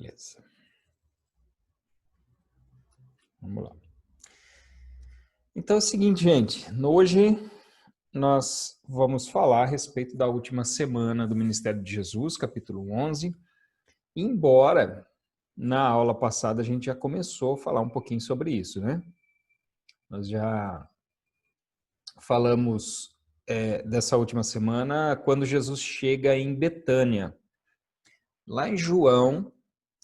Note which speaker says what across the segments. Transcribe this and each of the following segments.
Speaker 1: Beleza. Vamos lá. Então é o seguinte, gente. Hoje nós vamos falar a respeito da última semana do Ministério de Jesus, capítulo 11. Embora na aula passada a gente já começou a falar um pouquinho sobre isso, né? Nós já falamos dessa última semana quando Jesus chega em Betânia. Lá em João,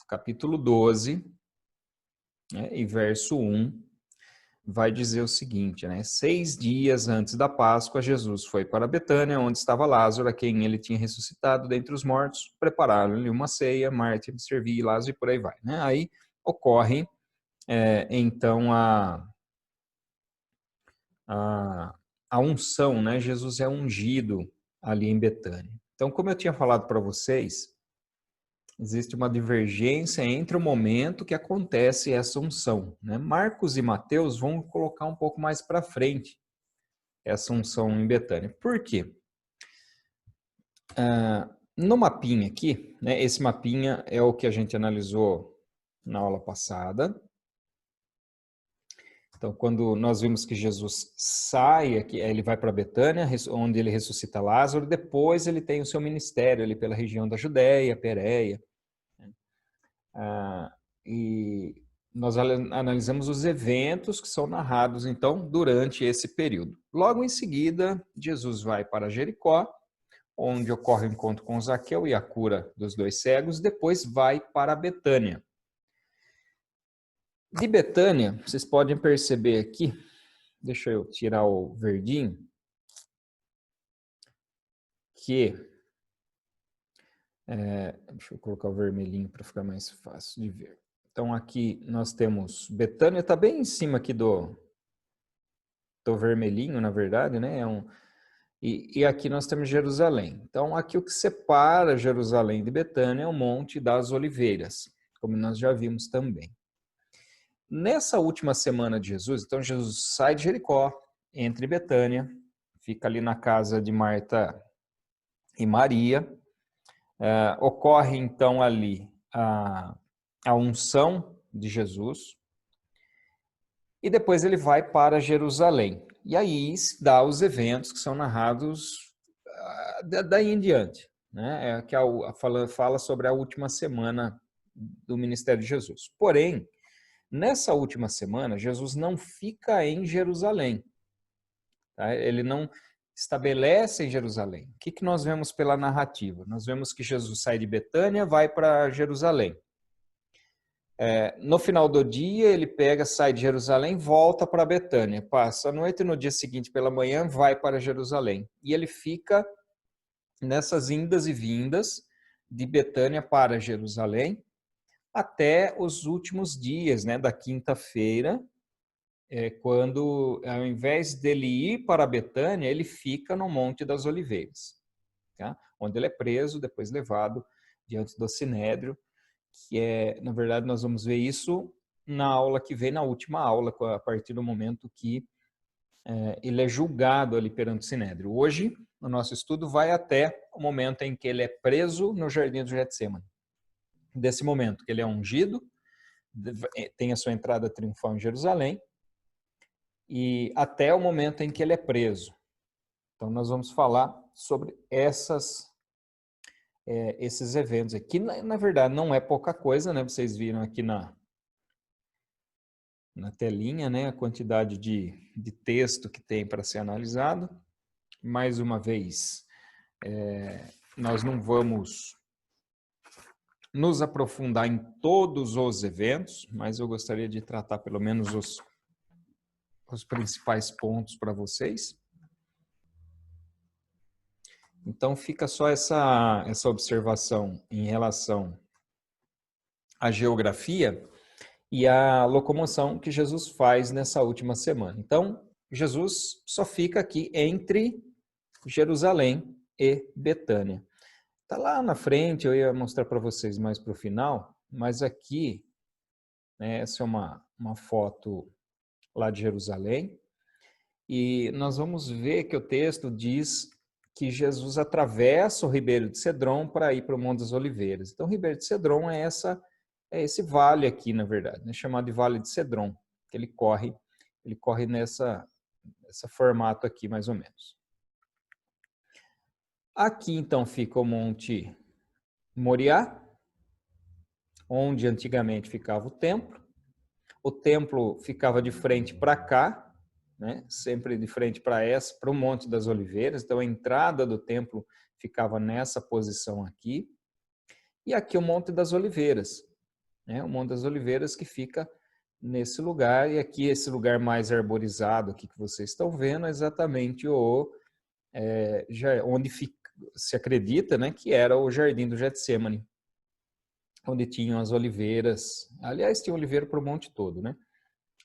Speaker 1: capítulo 12, né, e verso 1, vai dizer o seguinte, né? 6 dias antes da Páscoa, Jesus foi para Betânia, onde estava Lázaro, a quem ele tinha ressuscitado dentre os mortos. Prepararam-lhe uma ceia, Marta de servir, Lázaro e por aí vai, né? Aí ocorre, então, a unção, né? Jesus é ungido ali em Betânia. Então, como eu tinha falado para vocês, existe uma divergência entre o momento que acontece essa unção, né? Marcos e Mateus vão colocar um pouco mais para frente essa unção em Betânia. Por quê? No mapinha aqui, né? Esse mapinha é o que a gente analisou na aula passada. Então, quando nós vimos que Jesus sai aqui, ele vai para Betânia, onde ele ressuscita Lázaro, depois ele tem o seu ministério ali pela região da Judéia, Pérea. E nós analisamos os eventos que são narrados, então, durante esse período. Logo em seguida, Jesus vai para Jericó, onde ocorre o encontro com Zaqueu e a cura dos 2 cegos, depois vai para Betânia. De Betânia, vocês podem perceber aqui, deixa eu tirar o verdinho, que, deixa eu colocar o vermelhinho para ficar mais fácil de ver. Então aqui nós temos Betânia, está bem em cima aqui do vermelhinho, na verdade, né? E aqui nós temos Jerusalém. Então aqui o que separa Jerusalém de Betânia é o Monte das Oliveiras, como nós já vimos também. Nessa última semana de Jesus, então Jesus sai de Jericó, entra em Betânia, fica ali na casa de Marta e Maria. Ocorre então ali a unção de Jesus e depois ele vai para Jerusalém. E aí dá os eventos que são narrados daí em diante, né? Que fala sobre a última semana do ministério de Jesus. Porém, nessa última semana, Jesus não fica em Jerusalém. Tá? Ele não estabelece em Jerusalém. O que nós vemos pela narrativa? Nós vemos que Jesus sai de Betânia, vai para Jerusalém. No final do dia, ele sai de Jerusalém, volta para Betânia, passa a noite e no dia seguinte pela manhã vai para Jerusalém. E ele fica nessas indas e vindas de Betânia para Jerusalém até os últimos dias, né, da quinta-feira, quando, ao invés dele ir para Betânia, ele fica no Monte das Oliveiras, tá? Onde ele é preso, depois levado diante do Sinédrio, que na verdade, nós vamos ver isso na aula que vem, na última aula, a partir do momento que ele é julgado ali perante o Sinédrio. Hoje, o nosso estudo vai até o momento em que ele é preso no Jardim do Getsemane. Desse momento que ele é ungido, tem a sua entrada triunfal em Jerusalém, e até o momento em que ele é preso. Então, nós vamos falar sobre esses eventos aqui. Na verdade, não é pouca coisa, né? Vocês viram aqui na telinha, né? A quantidade de texto que tem para ser analisado. Mais uma vez, nós não vamos nos aprofundar em todos os eventos, mas eu gostaria de tratar pelo menos os principais pontos para vocês. Então, fica só essa observação em relação à geografia e à locomoção que Jesus faz nessa última semana. Então, Jesus só fica aqui entre Jerusalém e Betânia. Está lá na frente, eu ia mostrar para vocês mais para o final, mas aqui, né, essa é uma foto lá de Jerusalém, e nós vamos ver que o texto diz que Jesus atravessa o Ribeiro de Cedron para ir para o Monte das Oliveiras. Então, o Ribeiro de Cedron é essa é esse vale aqui, na verdade, né, chamado de Vale de Cedron, que ele corre nessa formato aqui, mais ou menos. Aqui, então, fica o Monte Moriá, onde antigamente ficava o templo. O templo ficava de frente para cá, né? Sempre de frente para o Monte das Oliveiras. Então, a entrada do templo ficava nessa posição aqui. E aqui o Monte das Oliveiras, né? O Monte das Oliveiras que fica nesse lugar. E aqui esse lugar mais arborizado aqui que vocês estão vendo é exatamente onde se acredita, né, que era o Jardim do Getsemane, onde tinham as oliveiras. Aliás, tinha oliveira para o monte todo, né?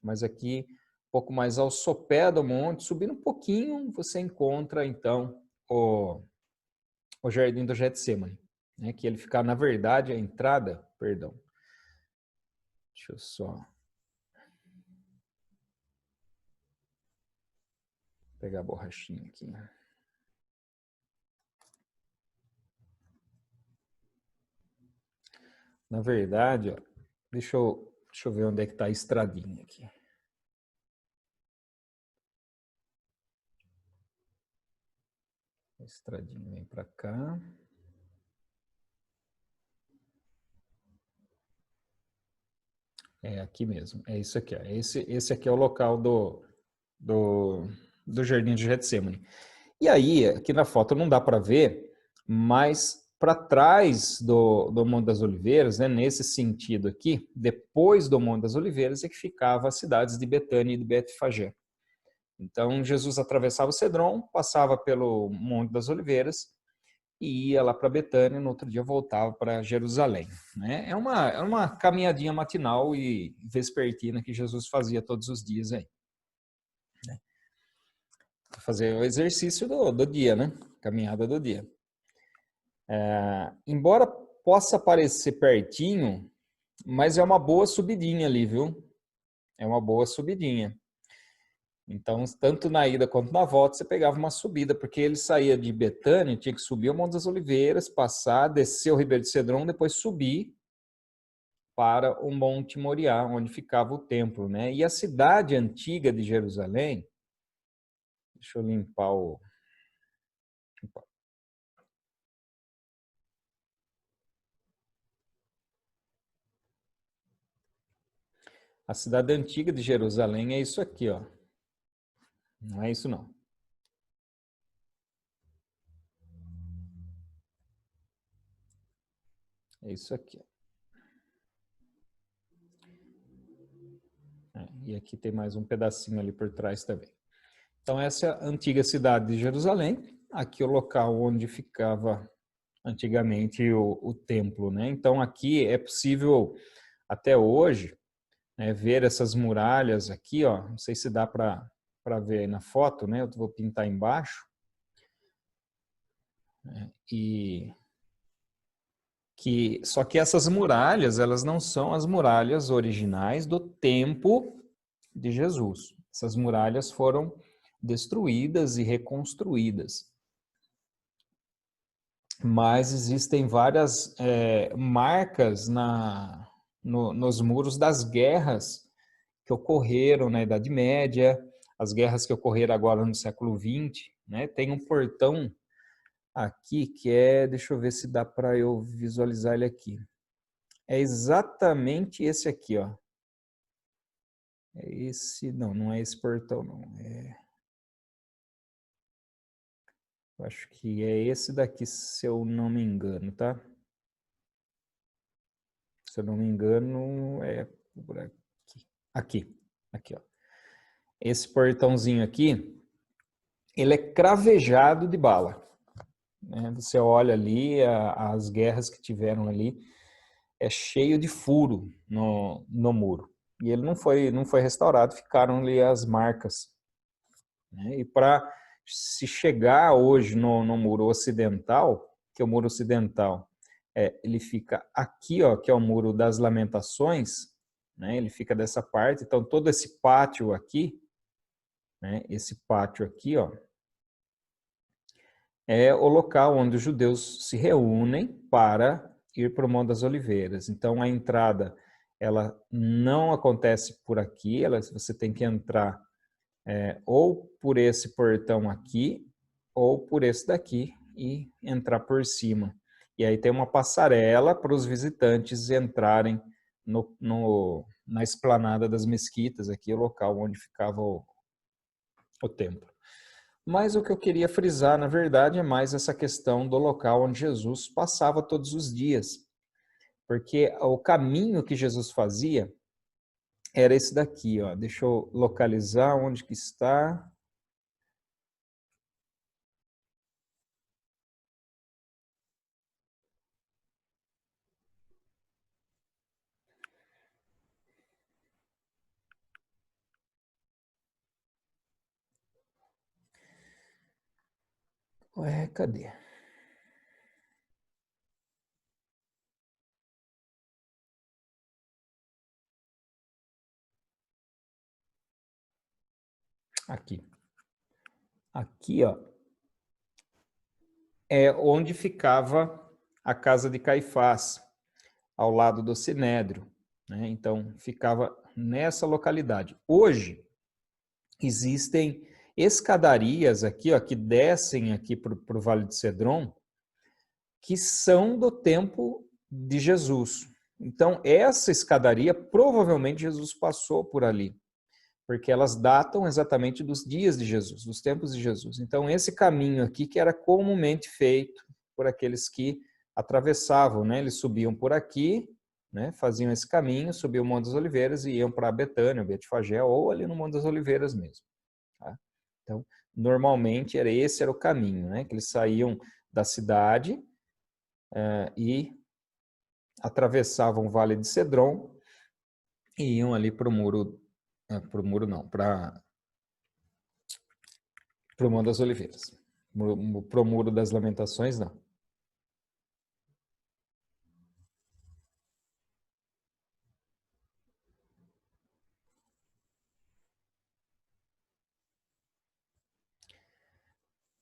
Speaker 1: Mas aqui, um pouco mais ao sopé do monte, subindo um pouquinho, você encontra, então, o Jardim do Getsemane, né? Que ele fica, na verdade, a entrada, perdão. Deixa eu só pegar a borrachinha aqui. Na verdade, ó, deixa eu ver onde é que está a estradinha aqui. A estradinha vem para cá. É aqui mesmo, é isso aqui. Ó. Esse aqui é o local do Jardim de Getsemane. E aí, aqui na foto não dá para ver, mas para trás do Monte das Oliveiras, né, nesse sentido aqui, depois do Monte das Oliveiras é que ficava as cidades de Betânia e de Betfagé. Então, Jesus atravessava o Cedron, passava pelo Monte das Oliveiras e ia lá para Betânia, no outro dia voltava para Jerusalém. Né? É uma caminhadinha matinal e vespertina que Jesus fazia todos os dias aí. Né? Fazer o exercício do dia, né? Caminhada do dia. Embora possa parecer pertinho, mas é uma boa subidinha ali, viu? É uma boa subidinha. Então, tanto na ida quanto na volta, você pegava uma subida, porque ele saía de Betânia, tinha que subir o Monte das Oliveiras, passar, descer o Ribeiro de Cedron, depois subir para o Monte Moriá, onde ficava o templo, né? E a cidade antiga de Jerusalém, deixa eu limpar o... A cidade antiga de Jerusalém é isso aqui, ó. Não é isso não. É isso aqui. E aqui tem mais um pedacinho ali por trás também. Então essa é a antiga cidade de Jerusalém. Aqui é o local onde ficava antigamente o templo, né? Então aqui é possível até hoje, né, ver essas muralhas aqui, ó. Não sei se dá para ver aí na foto, né? Eu vou pintar embaixo. Só que essas muralhas, elas não são as muralhas originais do tempo de Jesus. Essas muralhas foram destruídas e reconstruídas. Mas existem várias marcas nos muros das guerras que ocorreram na Idade Média, as guerras que ocorreram agora no século XX. Né? Tem um portão aqui que deixa eu ver se dá para eu visualizar ele aqui. É exatamente esse aqui, ó. É esse, não é esse portão, não. Eu acho que é esse daqui, se eu não me engano, tá? Se eu não me engano, é por aqui. Aqui, ó. Esse portãozinho aqui, ele é cravejado de bala. Né? Você olha ali, as guerras que tiveram ali, é cheio de furo no muro. E ele não foi restaurado, ficaram ali as marcas. Né? E para se chegar hoje no muro ocidental, que é o muro ocidental, ele fica aqui, ó, que é o Muro das Lamentações, né? Ele fica dessa parte. Então, todo esse pátio aqui, né? Esse pátio aqui, ó, é o local onde os judeus se reúnem para ir para o Monte das Oliveiras. Então, a entrada, ela não acontece por aqui, você tem que entrar ou por esse portão aqui, ou por esse daqui, e entrar por cima. E aí tem uma passarela para os visitantes entrarem na esplanada das mesquitas, aqui o local onde ficava o templo. Mas o que eu queria frisar, na verdade, é mais essa questão do local onde Jesus passava todos os dias. Porque o caminho que Jesus fazia era esse daqui, ó. Deixa eu localizar onde que está. Ué, cadê? Aqui. Aqui, ó, é onde ficava a casa de Caifás, ao lado do Sinédrio, né? Então, ficava nessa localidade. Hoje, existem escadarias aqui, ó, que descem aqui para o Vale de Cedron, que são do tempo de Jesus. Então, essa escadaria, provavelmente Jesus passou por ali, porque elas datam exatamente dos dias de Jesus, dos tempos de Jesus. Então, esse caminho aqui que era comumente feito por aqueles que atravessavam, né? Eles subiam por aqui, né? Faziam esse caminho, subiam o Monte das Oliveiras e iam para Betânia, Betfagé, ou ali no Monte das Oliveiras mesmo. Tá? Então, normalmente esse era o caminho, né? Que eles saíam da cidade e atravessavam o Vale de Cedron e iam ali para o muro não, para o Monte das Oliveiras. Para o Muro das Lamentações, não.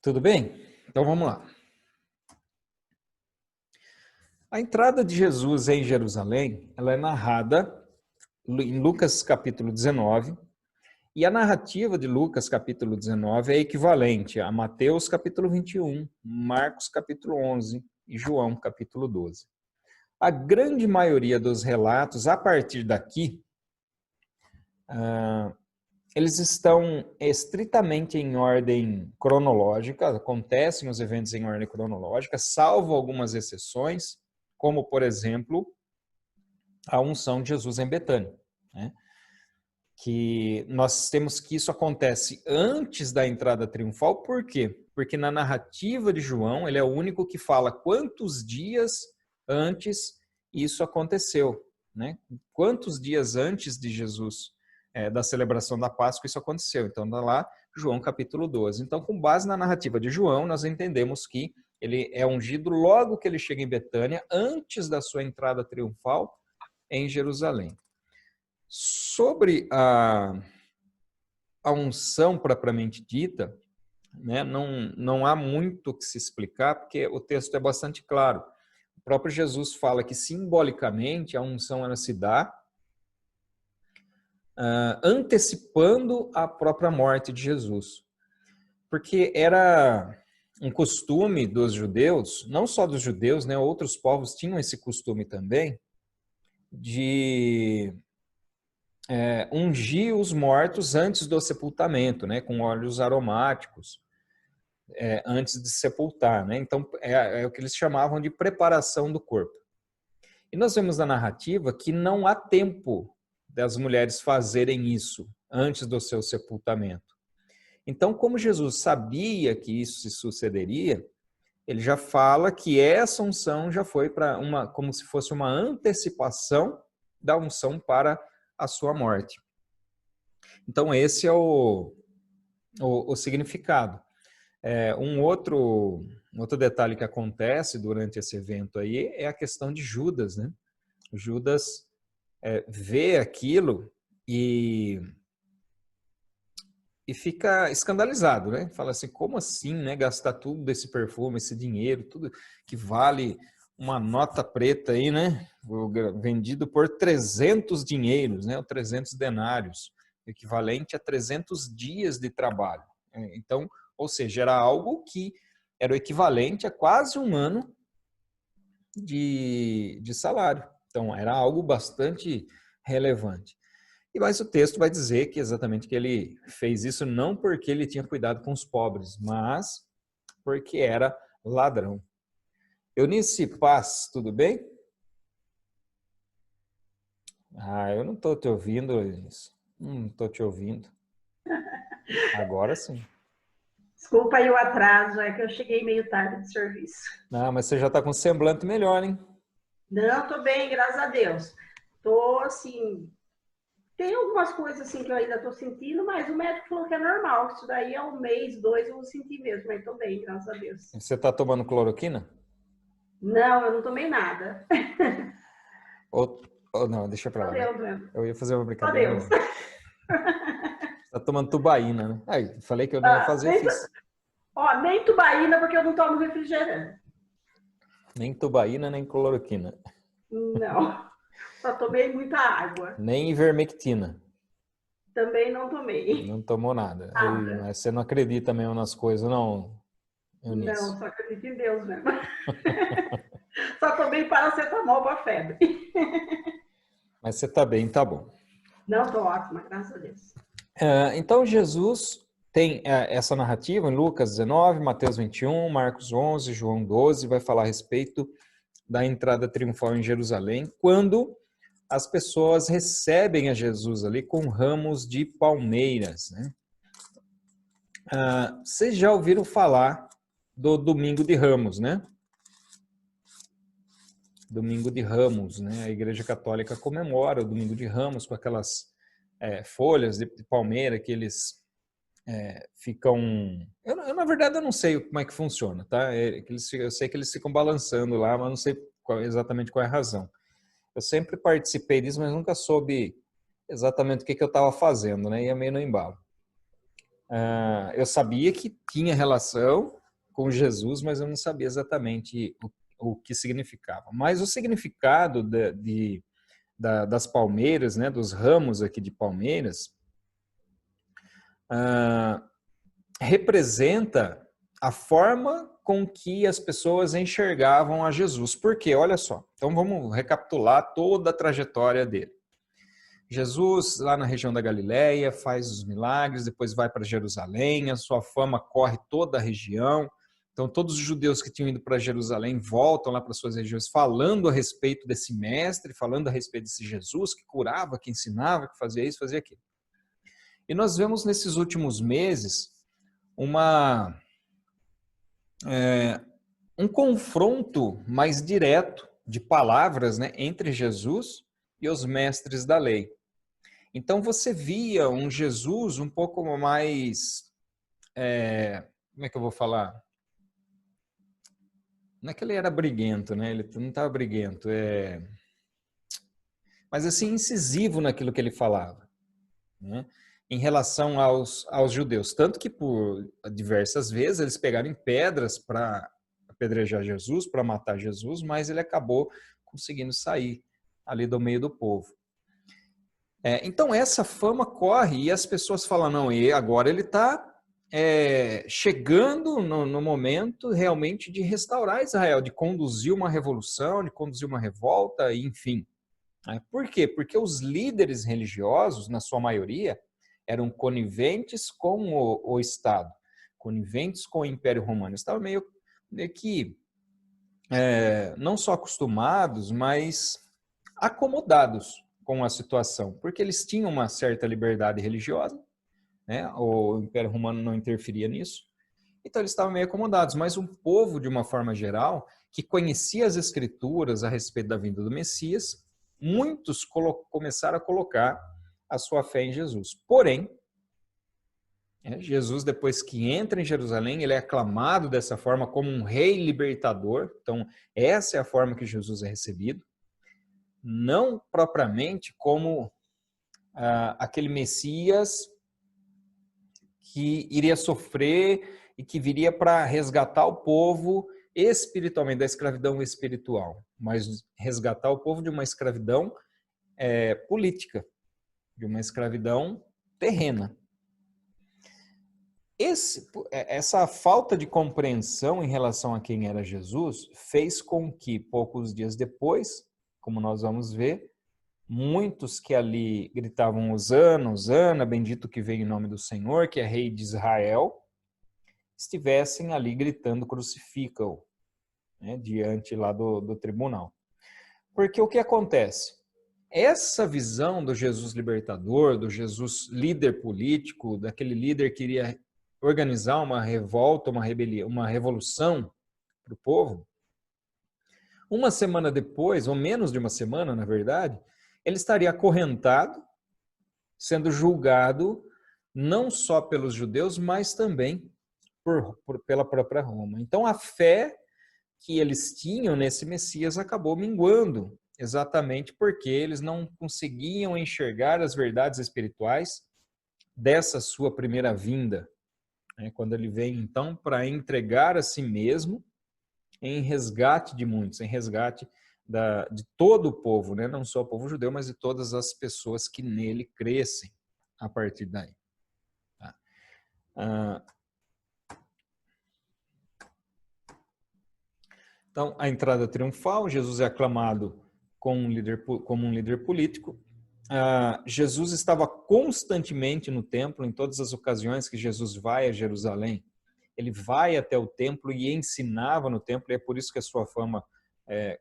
Speaker 1: Tudo bem? Então vamos lá. A entrada de Jesus em Jerusalém, ela é narrada em Lucas capítulo 19, e a narrativa de Lucas capítulo 19 é equivalente a Mateus capítulo 21, Marcos capítulo 11 e João capítulo 12. A grande maioria dos relatos, a partir daqui, eles estão estritamente em ordem cronológica, acontecem os eventos em ordem cronológica, salvo algumas exceções, como, por exemplo, a unção de Jesus em Betânia, né? Que nós temos que isso acontece antes da entrada triunfal, por quê? Porque na narrativa de João, ele é o único que fala quantos dias antes isso aconteceu, né? Quantos dias antes de Jesus, da celebração da Páscoa, isso aconteceu. Então, está lá João capítulo 12. Então, com base na narrativa de João, nós entendemos que ele é ungido logo que ele chega em Betânia, antes da sua entrada triunfal em Jerusalém. Sobre a unção propriamente dita, né, não há muito o que se explicar, porque o texto é bastante claro. O próprio Jesus fala que simbolicamente a unção ela se dá antecipando a própria morte de Jesus. Porque era um costume dos judeus, não só dos judeus, né, outros povos tinham esse costume também, de ungir os mortos antes do sepultamento, né, com óleos aromáticos, antes de sepultar. Né? Então, é o que eles chamavam de preparação do corpo. E nós vemos na narrativa que não há tempo das mulheres fazerem isso antes do seu sepultamento. Então, como Jesus sabia que isso se sucederia, ele já fala que essa unção já foi para como se fosse uma antecipação da unção para a sua morte. Então, esse é o significado. Um outro detalhe que acontece durante esse evento aí é a questão de Judas, né? Judas vê aquilo e fica escandalizado, né? Fala assim, como assim, né? Gastar tudo desse perfume, esse dinheiro, tudo que vale uma nota preta aí, né? Vendido por 300 dinheiros, né? 300 denários, equivalente a 300 dias de trabalho. Então, ou seja, era algo que era o equivalente a quase um ano de salário. Então, era algo bastante relevante. E mais o texto vai dizer que exatamente que ele fez isso não porque ele tinha cuidado com os pobres, mas porque era ladrão. Eunice Paz, tudo bem? Ah, eu não estou te ouvindo, Eunice. Não estou te ouvindo. Agora sim.
Speaker 2: Desculpa aí o atraso, é que eu cheguei meio tarde de serviço.
Speaker 1: Ah, mas você já está com semblante melhor, hein?
Speaker 2: Não, tô bem, graças a Deus. Tô assim, tem algumas coisas assim que eu ainda tô sentindo, mas o médico falou que é normal. Isso daí é um mês, dois, eu vou sentir mesmo, mas tô bem, graças a Deus.
Speaker 1: Você está tomando cloroquina?
Speaker 2: Não, eu não tomei nada.
Speaker 1: Ou não, deixa pra
Speaker 2: Só
Speaker 1: lá. Né?
Speaker 2: Deus mesmo.
Speaker 1: Eu ia fazer uma
Speaker 2: Só
Speaker 1: brincadeira,
Speaker 2: Deus.
Speaker 1: mas tá tomando tubaína, né? Aí, falei que eu não ia fazer,
Speaker 2: Nem,
Speaker 1: fiz.
Speaker 2: nem tubaína, porque eu não tomo refrigerante.
Speaker 1: Nem tubaína, nem cloroquina.
Speaker 2: Não, só tomei muita água.
Speaker 1: Nem ivermectina.
Speaker 2: Também não tomei.
Speaker 1: Não tomou nada. Ei,
Speaker 2: Nada.
Speaker 1: mas você não acredita mesmo nas coisas, não,
Speaker 2: Não,
Speaker 1: Eunice?
Speaker 2: só acredito em Deus mesmo. Só tomei paracetamol para febre.
Speaker 1: Mas você tá bem, tá bom.
Speaker 2: Não, tô ótima, graças a Deus.
Speaker 1: Então, Jesus tem essa narrativa em Lucas 19, Mateus 21, Marcos 11, João 12, vai falar a respeito da entrada triunfal em Jerusalém, quando as pessoas recebem a Jesus ali com ramos de palmeiras, né? Vocês já ouviram falar do Domingo de Ramos, né? Domingo de Ramos, né? A Igreja Católica comemora o Domingo de Ramos com aquelas folhas de palmeira que eles ficam... na verdade, eu não sei como é que funciona, tá? Eu sei que eles ficam balançando lá, mas não sei exatamente qual é a razão. Eu sempre participei disso, mas nunca soube exatamente o que eu estava fazendo, né? Ia meio no embalo. Eu sabia que tinha relação com Jesus, mas eu não sabia exatamente o que significava. Mas o significado das palmeiras, né, dos ramos aqui de palmeiras, representa a forma com que as pessoas enxergavam a Jesus. Por quê? Olha só. Então vamos recapitular toda a trajetória dele. Jesus, lá na região da Galileia, faz os milagres, depois vai para Jerusalém, a sua fama corre toda a região. Então, todos os judeus que tinham ido para Jerusalém voltam lá para suas regiões falando a respeito desse mestre, falando a respeito desse Jesus que curava, que ensinava, que fazia isso, fazia aquilo. E nós vemos nesses últimos meses um confronto mais direto de palavras, né, entre Jesus e os mestres da lei. Então você via um Jesus um pouco mais, como é que eu vou falar? Não é que ele era briguento, né? Ele não estava briguento, mas assim incisivo naquilo que ele falava, né? Em relação aos judeus. Tanto que por diversas vezes eles pegaram pedras para apedrejar Jesus, para matar Jesus, mas ele acabou conseguindo sair ali do meio do povo. Então essa fama corre e as pessoas falam, não, e agora ele está chegando no momento realmente de restaurar Israel, de conduzir uma revolução, de conduzir uma revolta, enfim. Por quê? Porque os líderes religiosos, na sua maioria, eram coniventes com o Estado, coniventes com o Império Romano. Estavam meio que não só acostumados, mas acomodados com a situação, porque eles tinham uma certa liberdade religiosa, né? O Império Romano não interferia nisso, então eles estavam meio acomodados, mas um povo, de uma forma geral, que conhecia as Escrituras a respeito da vinda do Messias, muitos começaram a colocar a sua fé em Jesus. Porém, Jesus, depois que entra em Jerusalém, ele é aclamado dessa forma como um rei libertador, então essa é a forma que Jesus é recebido, não propriamente como aquele Messias que iria sofrer e que viria para resgatar o povo espiritualmente, da escravidão espiritual, mas resgatar o povo de uma escravidão política, de uma escravidão terrena. Essa falta de compreensão em relação a quem era Jesus fez com que, poucos dias depois, como nós vamos ver, muitos que ali gritavam Hosana, Hosana, bendito que vem em nome do Senhor, que é rei de Israel, estivessem ali gritando crucifica-o, né, diante lá do tribunal. Porque o que acontece? Essa visão do Jesus libertador, do Jesus líder político, daquele líder que iria organizar uma revolta, uma rebelião, uma revolução para o povo, uma semana depois, ou menos de uma semana, na verdade, ele estaria acorrentado, sendo julgado não só pelos judeus, mas também pela própria Roma. Então, a fé que eles tinham nesse Messias acabou minguando, exatamente porque eles não conseguiam enxergar as verdades espirituais dessa sua primeira vinda, né? Quando ele vem, então, para entregar a si mesmo em resgate de muitos, em resgate de todo o povo, né? Não só o povo judeu, mas de todas as pessoas que nele crescem a partir daí. Tá? Então, a entrada triunfal, Jesus é aclamado como um líder político. Jesus estava constantemente no templo, em todas as ocasiões que Jesus vai a Jerusalém. Ele vai até o templo e ensinava no templo, e é por isso que a sua fama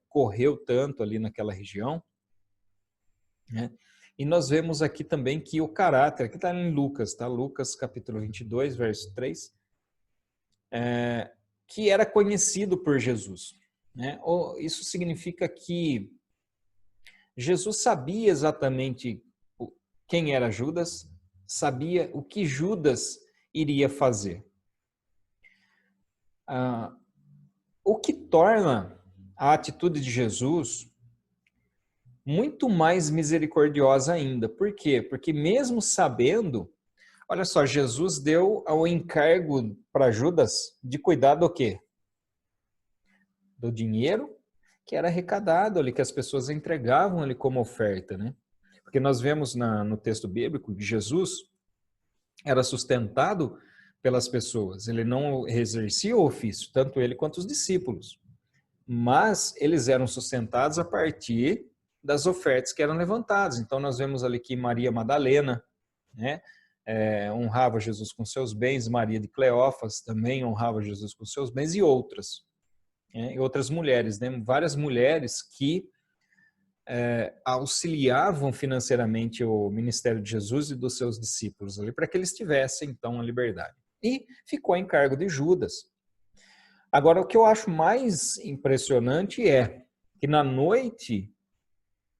Speaker 1: correu tanto ali naquela região, né? E nós vemos aqui também que o caráter, aqui está em Lucas, tá? Lucas capítulo 22, verso 3, que era conhecido por Jesus, né? Isso significa que Jesus sabia exatamente quem era Judas, sabia o que Judas iria fazer. O que torna a atitude de Jesus muito mais misericordiosa ainda. Por quê? Porque mesmo sabendo, olha só, Jesus deu ao encargo para Judas de cuidar do quê? Do dinheiro que era arrecadado ali, que as pessoas entregavam ali como oferta, né? Porque nós vemos no texto bíblico que Jesus era sustentado pelas pessoas. Ele não exercia o ofício, tanto ele quanto os discípulos. Mas eles eram sustentados a partir das ofertas que eram levantadas. Então nós vemos ali que Maria Madalena, né, honrava Jesus com seus bens, Maria de Cleófas também honrava Jesus com seus bens, e outras, né, e outras mulheres, né, várias mulheres que auxiliavam financeiramente o ministério de Jesus e dos seus discípulos ali, para que eles tivessem então a liberdade. E ficou a encargo de Judas. Agora, o que eu acho mais impressionante é que na noite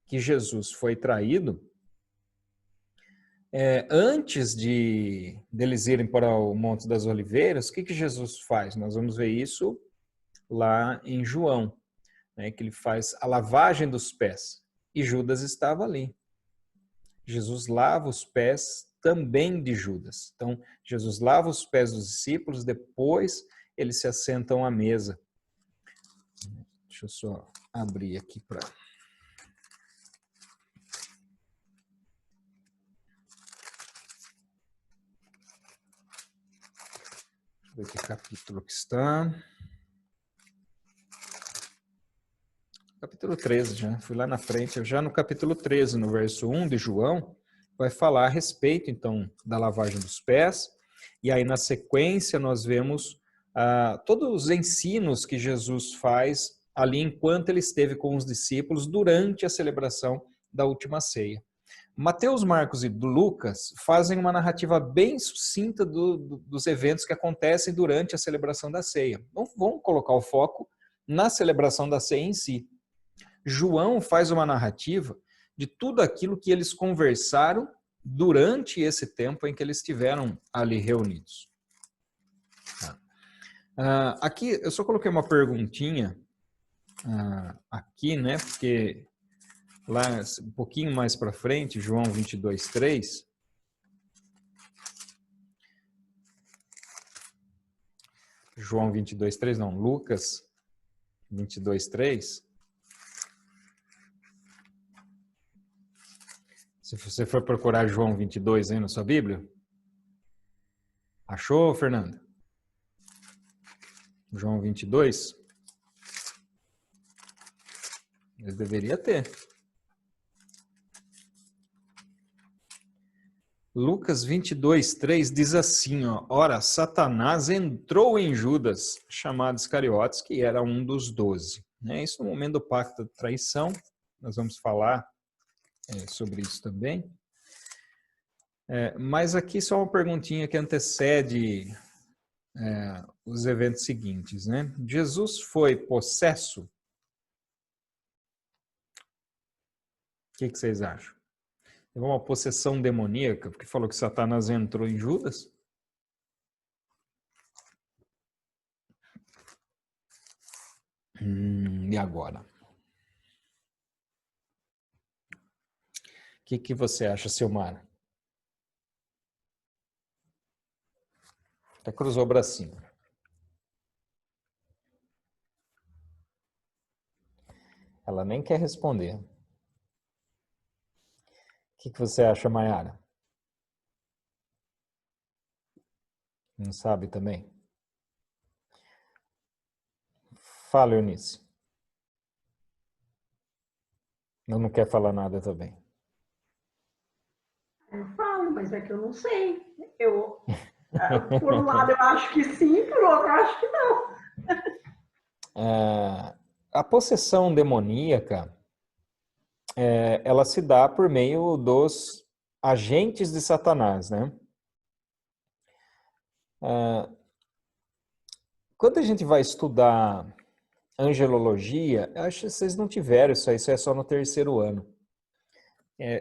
Speaker 1: que Jesus foi traído, antes deles irem para o Monte das Oliveiras, o que Jesus faz? Nós vamos ver isso lá em João, né, que ele faz a lavagem dos pés. E Judas estava ali. Jesus lava os pés também de Judas. Então, Jesus lava os pés dos discípulos, depois eles se assentam à mesa. Deixa eu só abrir aqui para... Deixa eu ver que capítulo que está. Capítulo 13, já fui lá na frente. Já no capítulo 13, no verso 1 de João, vai falar a respeito, então, da lavagem dos pés. E aí, na sequência, nós vemos todos os ensinos que Jesus faz ali enquanto ele esteve com os discípulos durante a celebração da última ceia. Mateus, Marcos e Lucas fazem uma narrativa bem sucinta dos eventos que acontecem durante a celebração da ceia. Então, vamos colocar o foco na celebração da ceia em si. João faz uma narrativa de tudo aquilo que eles conversaram durante esse tempo em que eles estiveram ali reunidos. Aqui eu só coloquei uma perguntinha aqui, né? Porque lá um pouquinho mais para frente, João 22:3, Lucas 22:3. Se você for procurar João 22 aí na sua Bíblia, achou, Fernando? João 22? Ele deveria ter. Lucas 22:3 diz assim, ó, ora, Satanás entrou em Judas, chamado Iscariotes, que era um dos 12. Isso no momento do pacto de traição, nós vamos falar sobre isso também. Mas aqui só uma perguntinha que antecede os eventos seguintes, né? Jesus foi possesso? O que vocês acham? É uma possessão demoníaca, porque falou que Satanás entrou em Judas? E agora? O que você acha, Silmara? Até cruzou o bracinho. Ela nem quer responder. O que você acha, Mayara? Não sabe também? Fala, Eunice. Não quer falar nada também.
Speaker 2: Eu falo, mas é que eu não sei. Por um lado eu acho que sim, por outro eu acho que não.
Speaker 1: A possessão demoníaca, ela se dá por meio dos agentes de Satanás, né? Quando a gente vai estudar angelologia, eu acho que vocês não tiveram isso é só no 3º ano.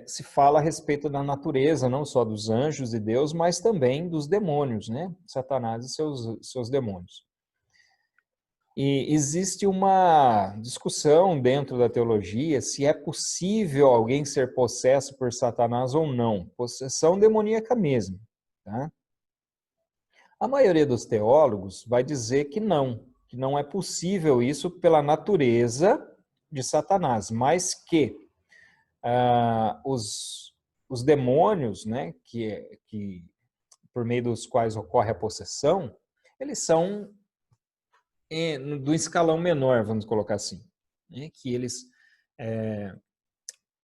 Speaker 1: Se fala a respeito da natureza, não só dos anjos de Deus, mas também dos demônios, né? Satanás e seus demônios. E existe uma discussão dentro da teologia se é possível alguém ser possesso por Satanás ou não. Possessão demoníaca mesmo, tá? A maioria dos teólogos vai dizer que não é possível isso pela natureza de Satanás, mas que os demônios, né, que por meio dos quais ocorre a possessão, eles são do escalão menor, vamos colocar assim, né, que eles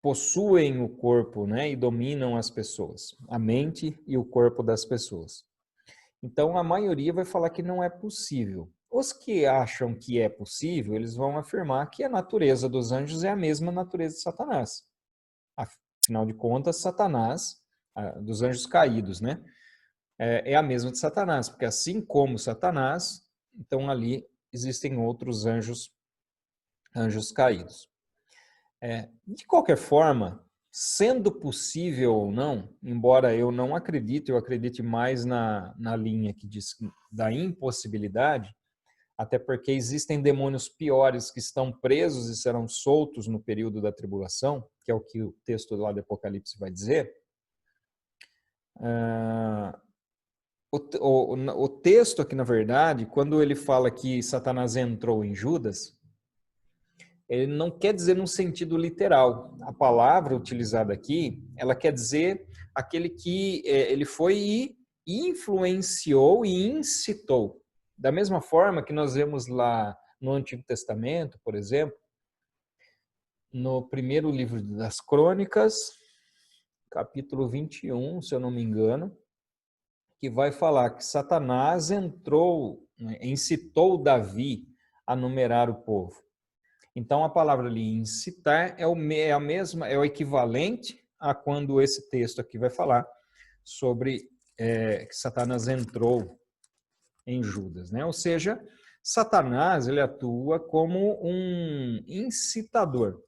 Speaker 1: possuem o corpo, né, e dominam as pessoas, a mente e o corpo das pessoas. Então, a maioria vai falar que não é possível. Os que acham que é possível, eles vão afirmar que a natureza dos anjos é a mesma natureza de Satanás. Afinal de contas, Satanás, dos anjos caídos, né? É a mesma de Satanás, porque assim como Satanás, então ali existem outros anjos caídos. De qualquer forma, sendo possível ou não, embora eu não acredite, eu acredite mais na linha que diz da impossibilidade, até porque existem demônios piores que estão presos e serão soltos no período da tribulação, que é o que o texto lá do Apocalipse vai dizer. O texto aqui, na verdade, quando ele fala que Satanás entrou em Judas, ele não quer dizer num sentido literal. A palavra utilizada aqui, ela quer dizer aquele que ele foi e influenciou e incitou. Da mesma forma que nós vemos lá no Antigo Testamento, por exemplo, no primeiro livro das Crônicas, capítulo 21, se eu não me engano, que vai falar que Satanás entrou, incitou Davi a numerar o povo. Então, a palavra ali, incitar, é o equivalente a quando esse texto aqui vai falar sobre que Satanás entrou em Judas, né? Ou seja, Satanás, ele atua como um incitador.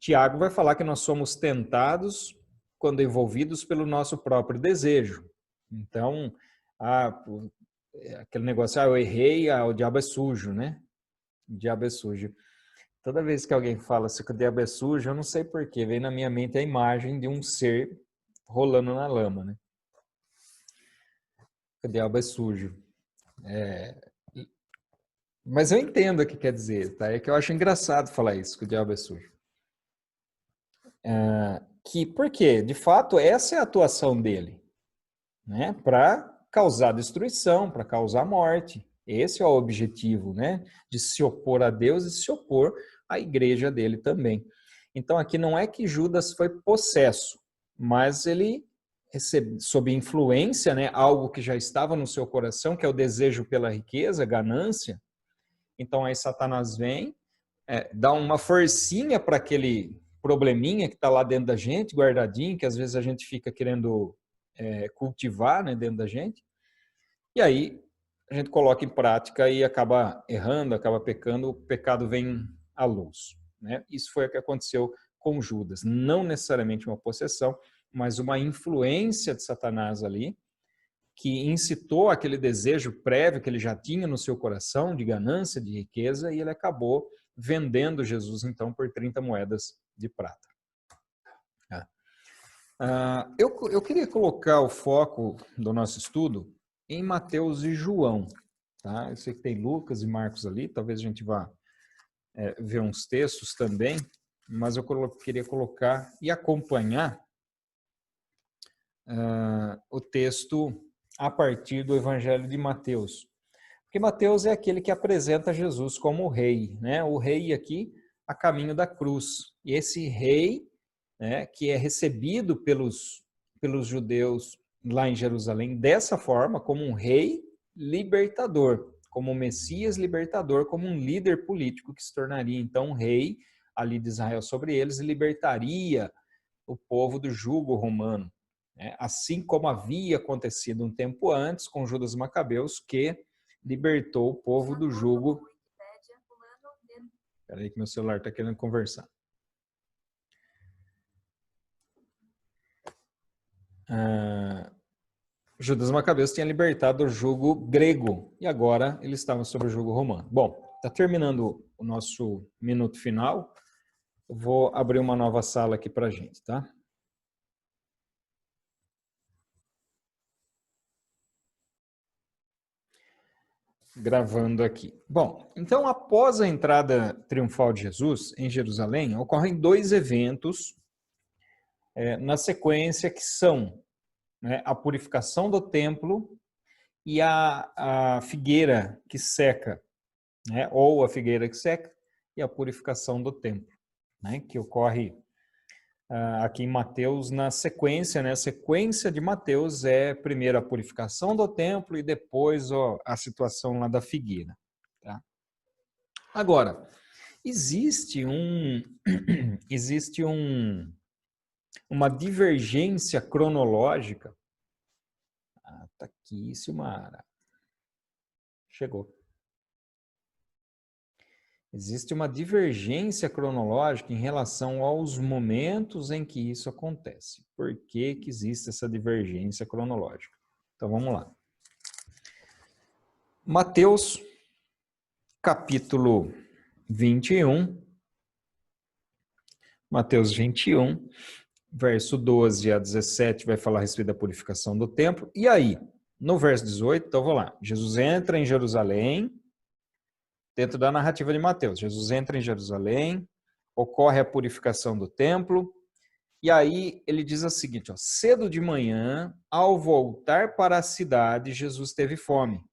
Speaker 1: Tiago vai falar que nós somos tentados quando envolvidos pelo nosso próprio desejo. Então, aquele negócio, eu errei, o diabo é sujo, né? O diabo é sujo. Toda vez que alguém fala assim que o diabo é sujo, eu não sei porquê, vem na minha mente a imagem de um ser rolando na lama, né? O diabo é sujo. Mas eu entendo o que quer dizer, tá? É que eu acho engraçado falar isso, que o diabo é sujo. Por quê? De fato, essa é a atuação dele, né? Para causar destruição, para causar morte. Esse é o objetivo, né? De se opor a Deus e se opor à igreja dele também. Então, aqui não é que Judas foi possesso, mas ele recebe, sob influência, né? Algo que já estava no seu coração, que é o desejo pela riqueza, ganância. Então, aí Satanás vem, dá uma forcinha para aquele probleminha que está lá dentro da gente, guardadinho, que às vezes a gente fica querendo cultivar, né, dentro da gente. E aí a gente coloca em prática e acaba errando, acaba pecando, o pecado vem à luz, né? Isso foi o que aconteceu com Judas. Não necessariamente uma possessão, mas uma influência de Satanás ali, que incitou aquele desejo prévio que ele já tinha no seu coração de ganância, de riqueza, e ele acabou vendendo Jesus, então, por 30 moedas de prata. Eu queria colocar o foco do nosso estudo em Mateus e João. Tá? Eu sei que tem Lucas e Marcos ali, talvez a gente vá ver uns textos também, mas eu queria colocar e acompanhar o texto a partir do Evangelho de Mateus. Porque Mateus é aquele que apresenta Jesus como o rei, né? O rei aqui a caminho da cruz. E esse rei, né, que é recebido pelos judeus lá em Jerusalém dessa forma, como um rei libertador, como um Messias libertador, como um líder político que se tornaria então um rei ali de Israel sobre eles e libertaria o povo do jugo romano. Assim como havia acontecido um tempo antes com Judas Macabeus, que libertou o povo do jugo. Espera aí que meu celular está querendo conversar. Judas Macabeus tinha libertado o jugo grego e agora eles estavam sob o jugo romano. Bom, está terminando o nosso minuto final. Eu vou abrir uma nova sala aqui para a gente, tá? Gravando aqui. Bom, então após a entrada triunfal de Jesus em Jerusalém, ocorrem dois eventos na sequência que são, né, a purificação do templo e a figueira que seca, né, ou a figueira que seca e a purificação do templo, né, que ocorre aqui em Mateus na sequência, né? A sequência de Mateus é primeiro a purificação do templo e depois a situação lá da figueira. Tá? Agora, existe uma divergência cronológica. Tá aqui, Silmara. Chegou. Existe uma divergência cronológica em relação aos momentos em que isso acontece. Por que que existe essa divergência cronológica? Então vamos lá. Mateus, capítulo 21. Mateus 21, verso 12 a 17, vai falar a respeito da purificação do templo. E aí, no verso 18, então vou lá. Jesus entra em Jerusalém, dentro da narrativa de Mateus. Jesus entra em Jerusalém, ocorre a purificação do templo, e aí ele diz o seguinte, ó, cedo de manhã, ao voltar para a cidade, Jesus teve fome.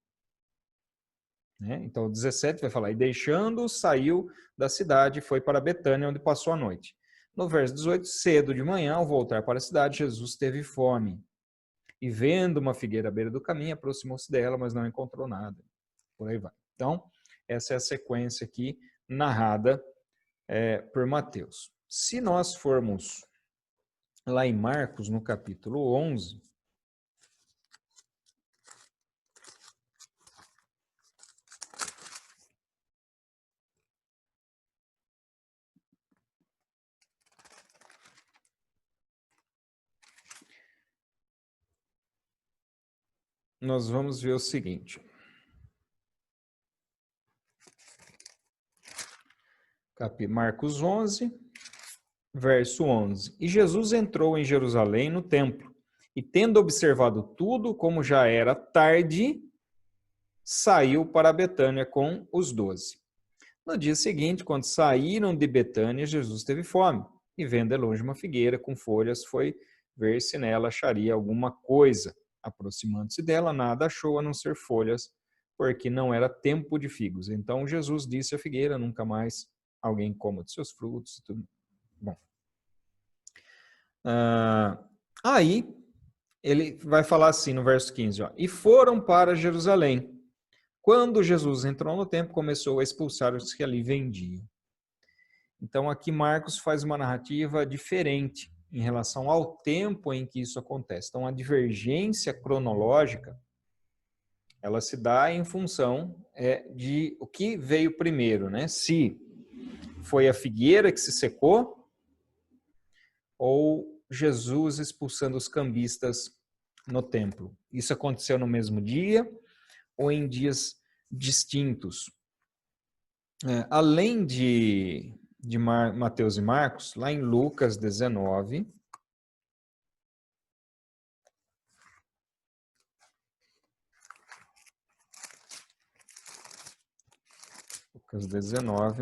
Speaker 1: Então, o 17 vai falar, e deixando, saiu da cidade e foi para Betânia, onde passou a noite. No verso 18, cedo de manhã, ao voltar para a cidade, Jesus teve fome. E vendo uma figueira à beira do caminho, aproximou-se dela, mas não encontrou nada. Por aí vai. Então, essa é a sequência aqui narrada por Mateus. Se nós formos lá em Marcos, no capítulo 11, nós vamos ver o seguinte. Marcos 11, verso 11. E Jesus entrou em Jerusalém no templo, e tendo observado tudo, como já era tarde, saiu para Betânia com os 12. No dia seguinte, quando saíram de Betânia, Jesus teve fome e, vendo de longe uma figueira com folhas, foi ver se nela acharia alguma coisa. Aproximando-se dela, nada achou a não ser folhas, porque não era tempo de figos. Então Jesus disse à figueira: nunca mais alguém coma de seus frutos. E tudo. Bom, aí ele vai falar assim no verso 15, ó, e foram para Jerusalém. Quando Jesus entrou no templo, começou a expulsar os que ali vendiam. Então aqui Marcos faz uma narrativa diferente em relação ao tempo em que isso acontece. Então a divergência cronológica, ela se dá em função de o que veio primeiro, né? Se foi a figueira que se secou ou Jesus expulsando os cambistas no templo. Isso aconteceu no mesmo dia ou em dias distintos. Além de Mateus e Marcos, lá em Lucas 19,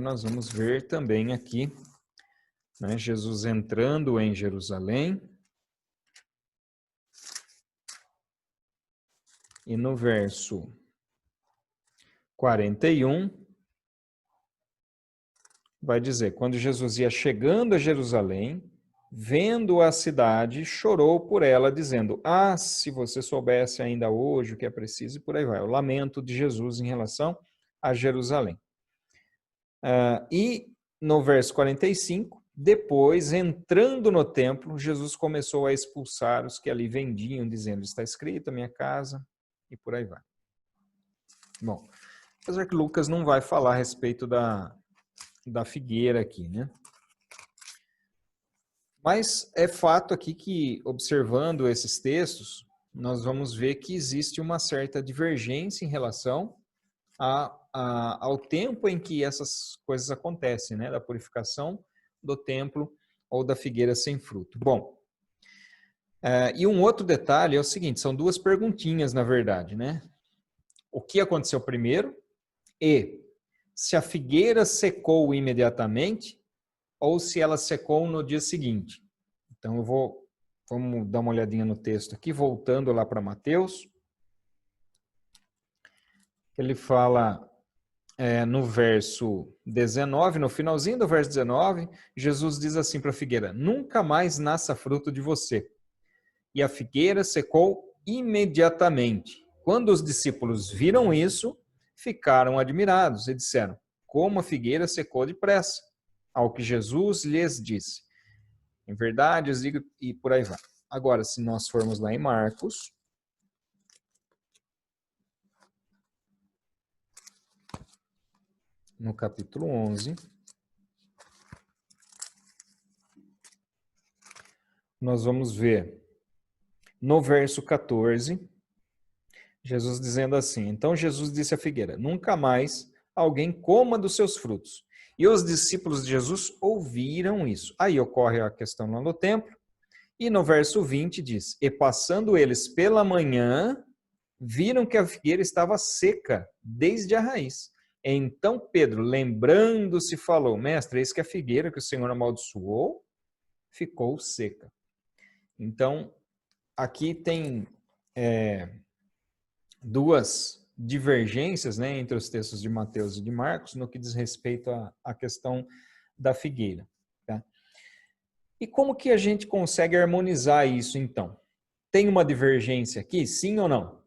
Speaker 1: nós vamos ver também aqui, né, Jesus entrando em Jerusalém. E no verso 41, vai dizer, quando Jesus ia chegando a Jerusalém, vendo a cidade, chorou por ela, dizendo, se você soubesse ainda hoje o que é preciso, e por aí vai. O lamento de Jesus em relação a Jerusalém. E no verso 45, depois, entrando no templo, Jesus começou a expulsar os que ali vendiam, dizendo, está escrito, a minha casa, e por aí vai. Bom, apesar que Lucas não vai falar a respeito da figueira aqui, né? Mas é fato aqui que, observando esses textos, nós vamos ver que existe uma certa divergência em relação ao tempo em que essas coisas acontecem, né? Da purificação do templo ou da figueira sem fruto. Bom, e um outro detalhe é o seguinte, são duas perguntinhas, na verdade, né? O que aconteceu primeiro e se a figueira secou imediatamente ou se ela secou no dia seguinte. Então, vamos dar uma olhadinha no texto aqui, voltando lá para Mateus. Ele fala no verso 19, no finalzinho do verso 19, Jesus diz assim para a figueira, nunca mais nasça fruto de você. E a figueira secou imediatamente. Quando os discípulos viram isso, ficaram admirados e disseram, como a figueira secou depressa. Ao que Jesus lhes disse, em verdade, eu digo, e por aí vai. Agora, se nós formos lá em Marcos, no capítulo 11, nós vamos ver no verso 14, Jesus dizendo assim, então Jesus disse à figueira, nunca mais alguém coma dos seus frutos. E os discípulos de Jesus ouviram isso. Aí ocorre a questão lá no templo, e no verso 20 diz, e passando eles pela manhã, viram que a figueira estava seca desde a raiz. Então Pedro, lembrando-se, falou, mestre, eis que a figueira que o Senhor amaldiçoou ficou seca. Então, aqui tem duas divergências, né, entre os textos de Mateus e de Marcos no que diz respeito à questão da figueira. Tá? E como que a gente consegue harmonizar isso, então? Tem uma divergência aqui, sim ou não?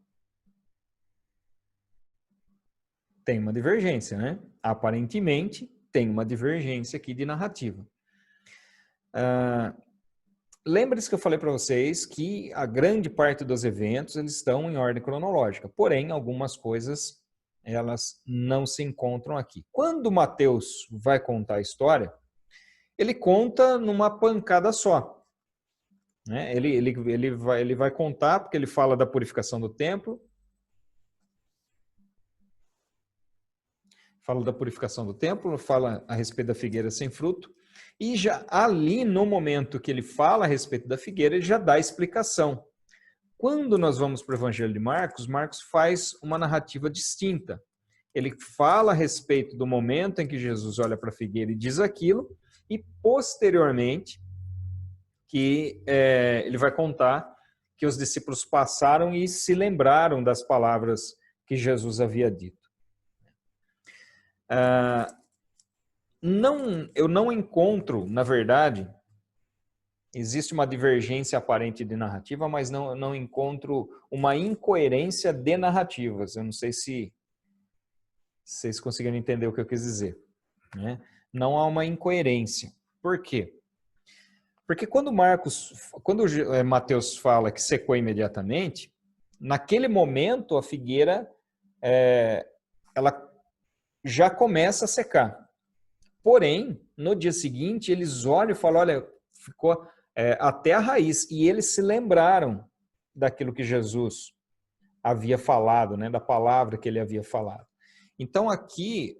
Speaker 1: Tem uma divergência, né? Aparentemente, tem uma divergência aqui de narrativa. Lembre-se que eu falei para vocês que a grande parte dos eventos eles estão em ordem cronológica, porém, algumas coisas elas não se encontram aqui. Quando Mateus vai contar a história, ele conta numa pancada só. Né? Ele vai contar, porque ele fala da purificação do templo, fala a respeito da figueira sem fruto, e já ali no momento que ele fala a respeito da figueira, ele já dá a explicação. Quando nós vamos para o Evangelho de Marcos, Marcos faz uma narrativa distinta. Ele fala a respeito do momento em que Jesus olha para a figueira e diz aquilo, e posteriormente que ele vai contar que os discípulos passaram e se lembraram das palavras que Jesus havia dito. Eu não encontro, na verdade, existe uma divergência aparente de narrativa, mas não encontro uma incoerência de narrativas. Eu não sei se vocês conseguiram entender o que eu quis dizer, né? Não há uma incoerência. Por quê? Porque quando Mateus fala que secou imediatamente, naquele momento a figueira ela já começa a secar. Porém, no dia seguinte, eles olham e falam, olha, ficou até a raiz. E eles se lembraram daquilo que Jesus havia falado, né, da palavra que ele havia falado. Então, aqui,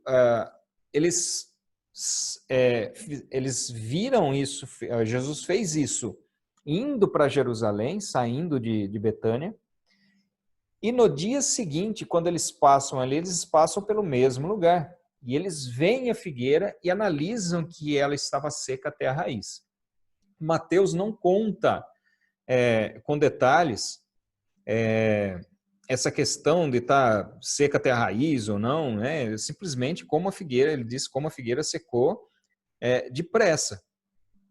Speaker 1: eles viram isso, Jesus fez isso, indo para Jerusalém, saindo de Betânia, e no dia seguinte, quando eles passam ali, eles passam pelo mesmo lugar. E eles veem a figueira e analisam que ela estava seca até a raiz. Mateus não conta com detalhes essa questão de estar seca até a raiz ou não, né? Simplesmente como a figueira, ele diz como a figueira secou depressa.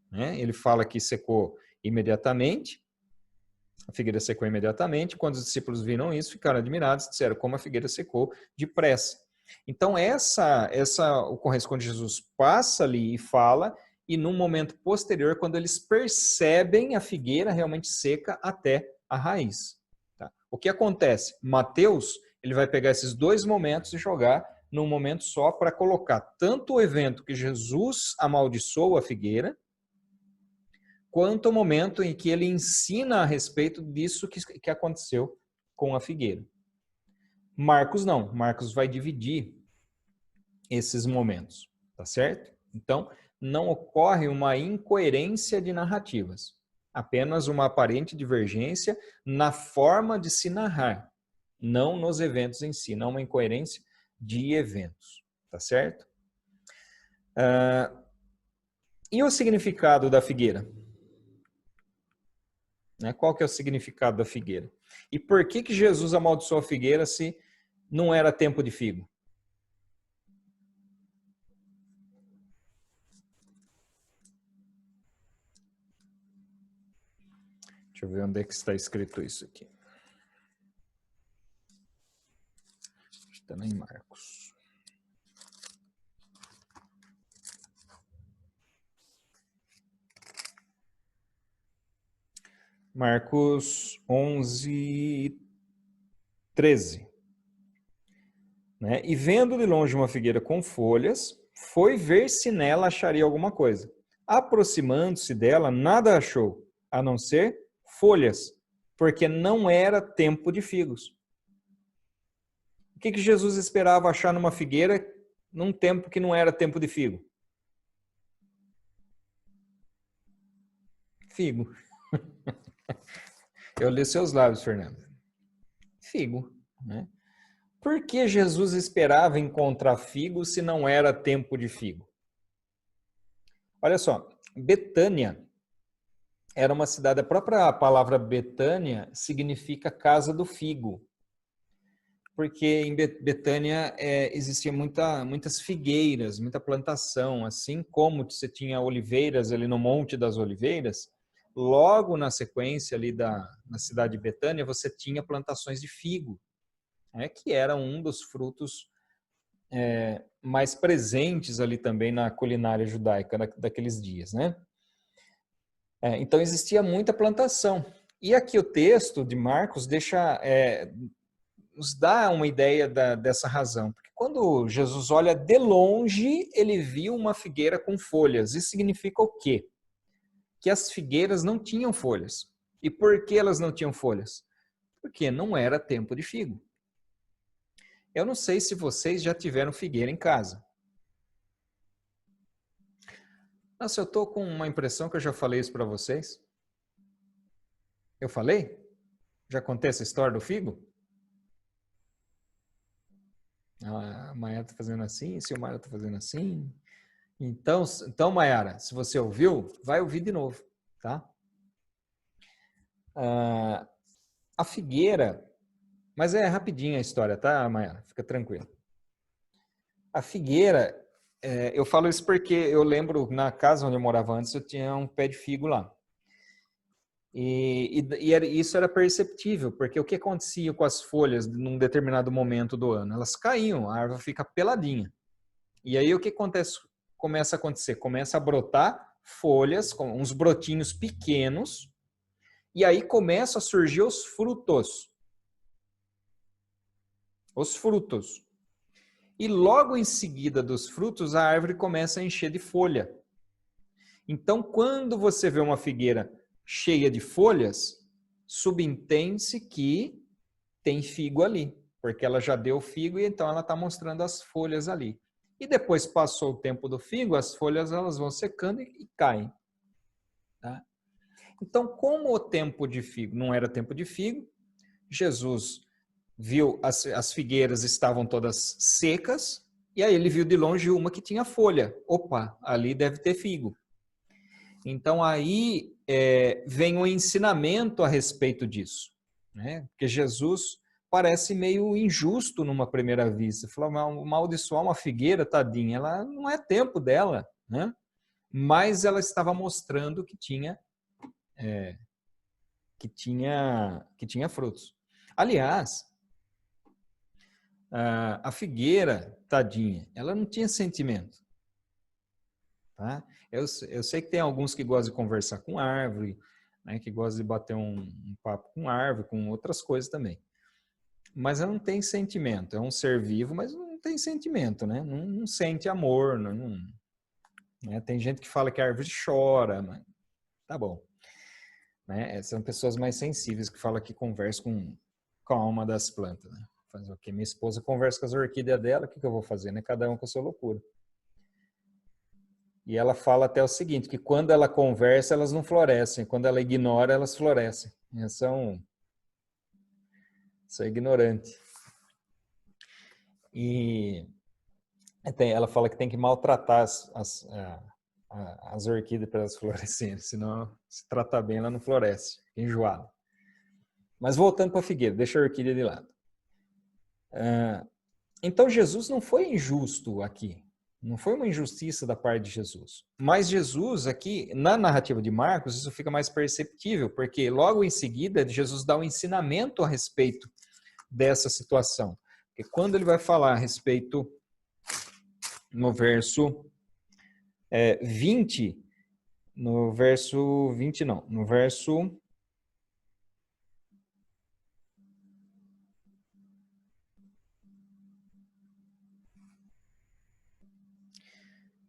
Speaker 1: Né? Ele fala que secou imediatamente, a figueira secou imediatamente. Quando os discípulos viram isso, ficaram admirados, disseram como a figueira secou depressa. Então, essa ocorrência quando Jesus passa ali e fala, e num momento posterior, quando eles percebem a figueira realmente seca até a raiz. Tá? O que acontece? Mateus ele vai pegar esses dois momentos e jogar num momento só para colocar tanto o evento que Jesus amaldiçoou a figueira, quanto o momento em que ele ensina a respeito disso que aconteceu com a figueira. Marcos não. Marcos vai dividir esses momentos, tá certo? Então, não ocorre uma incoerência de narrativas, apenas uma aparente divergência na forma de se narrar, não nos eventos em si, não uma incoerência de eventos, tá certo? E o significado da figueira? Qual que é o significado da figueira? E por que Jesus amaldiçoou a figueira se não era tempo de figo? Deixa eu ver onde é que está escrito isso aqui. Está em Marcos. Marcos 11, 13. Né? E vendo de longe uma figueira com folhas, foi ver se nela acharia alguma coisa. Aproximando-se dela, nada achou, a não ser folhas, porque não era tempo de figos. O que Jesus esperava achar numa figueira num tempo que não era tempo de figo? Figo. Eu li seus lábios, Fernando. Figo, né? Por que Jesus esperava encontrar figo se não era tempo de figo? Olha só, Betânia era uma cidade, a própria palavra Betânia significa casa do figo, porque em Betânia existia muitas figueiras, muita plantação, assim como você tinha oliveiras ali no Monte das Oliveiras, logo na sequência ali na cidade de Betânia você tinha plantações de figo, que era um dos frutos mais presentes ali também na culinária judaica daqueles dias, né? Então existia muita plantação. E aqui o texto de Marcos nos dá uma ideia dessa razão. Porque quando Jesus olha de longe, ele viu uma figueira com folhas. Isso significa o quê? Que as figueiras não tinham folhas. E por que elas não tinham folhas? Porque não era tempo de figo. Eu não sei se vocês já tiveram figueira em casa. Nossa, eu estou com uma impressão que eu já falei isso para vocês. Eu falei? Já contei essa história do figo? A Mayara está fazendo assim, o Silmara está fazendo assim. Então, Mayara, se você ouviu, vai ouvir de novo, tá? A figueira, mas é rapidinho a história, tá, Mayara? Fica tranquilo. A figueira, eu falo isso porque eu lembro, na casa onde eu morava antes, eu tinha um pé de figo lá. Isso era perceptível, porque o que acontecia com as folhas num determinado momento do ano? Elas caíam, a árvore fica peladinha. E aí o que começa a acontecer? Começa a brotar folhas, com uns brotinhos pequenos, e aí começam a surgir os frutos. Os frutos. E logo em seguida dos frutos, a árvore começa a encher de folha. Então, quando você vê uma figueira cheia de folhas, subentende-se que tem figo ali, porque ela já deu figo e então ela está mostrando as folhas ali. E depois passou o tempo do figo, as folhas elas vão secando e caem. Tá? Então, como o tempo de figo não era tempo de figo, Jesus viu as figueiras estavam todas secas, e aí ele viu de longe uma que tinha folha. Opa, ali deve ter figo. Então aí vem um ensinamento a respeito disso, né? Porque Jesus parece meio injusto numa primeira vista. Falou, amaldiçoar uma figueira, tadinha, ela não é tempo dela, né? Mas ela estava mostrando que tinha frutos. Aliás, a figueira, tadinha, ela não tinha sentimento. Tá? Eu sei que tem alguns que gostam de conversar com árvore, né, que gostam de bater um papo com árvore, com outras coisas também. Mas ela não tem sentimento. É um ser vivo, mas não tem sentimento, né? Não sente amor. Né? Tem gente que fala que a árvore chora, mas tá bom. Né? São pessoas mais sensíveis que falam que conversam com a alma das plantas. Né? Fazer o quê? Minha esposa conversa com as orquídeas dela, o que eu vou fazer? Né? Cada um com a sua loucura. E ela fala até o seguinte, que quando ela conversa, elas não florescem. Quando ela ignora, elas florescem. São ignorante. E ela fala que tem que maltratar as orquídeas para elas florescerem. Senão, se tratar bem, ela não floresce. Fica enjoada. Mas voltando para a figueira, deixa a orquídea de lado. Então, Jesus não foi injusto aqui. Não foi uma injustiça da parte de Jesus. Mas Jesus aqui, na narrativa de Marcos, isso fica mais perceptível, porque logo em seguida Jesus dá um ensinamento a respeito dessa situação. Porque quando ele vai falar a respeito, no verso 20, no verso 20 não, no verso...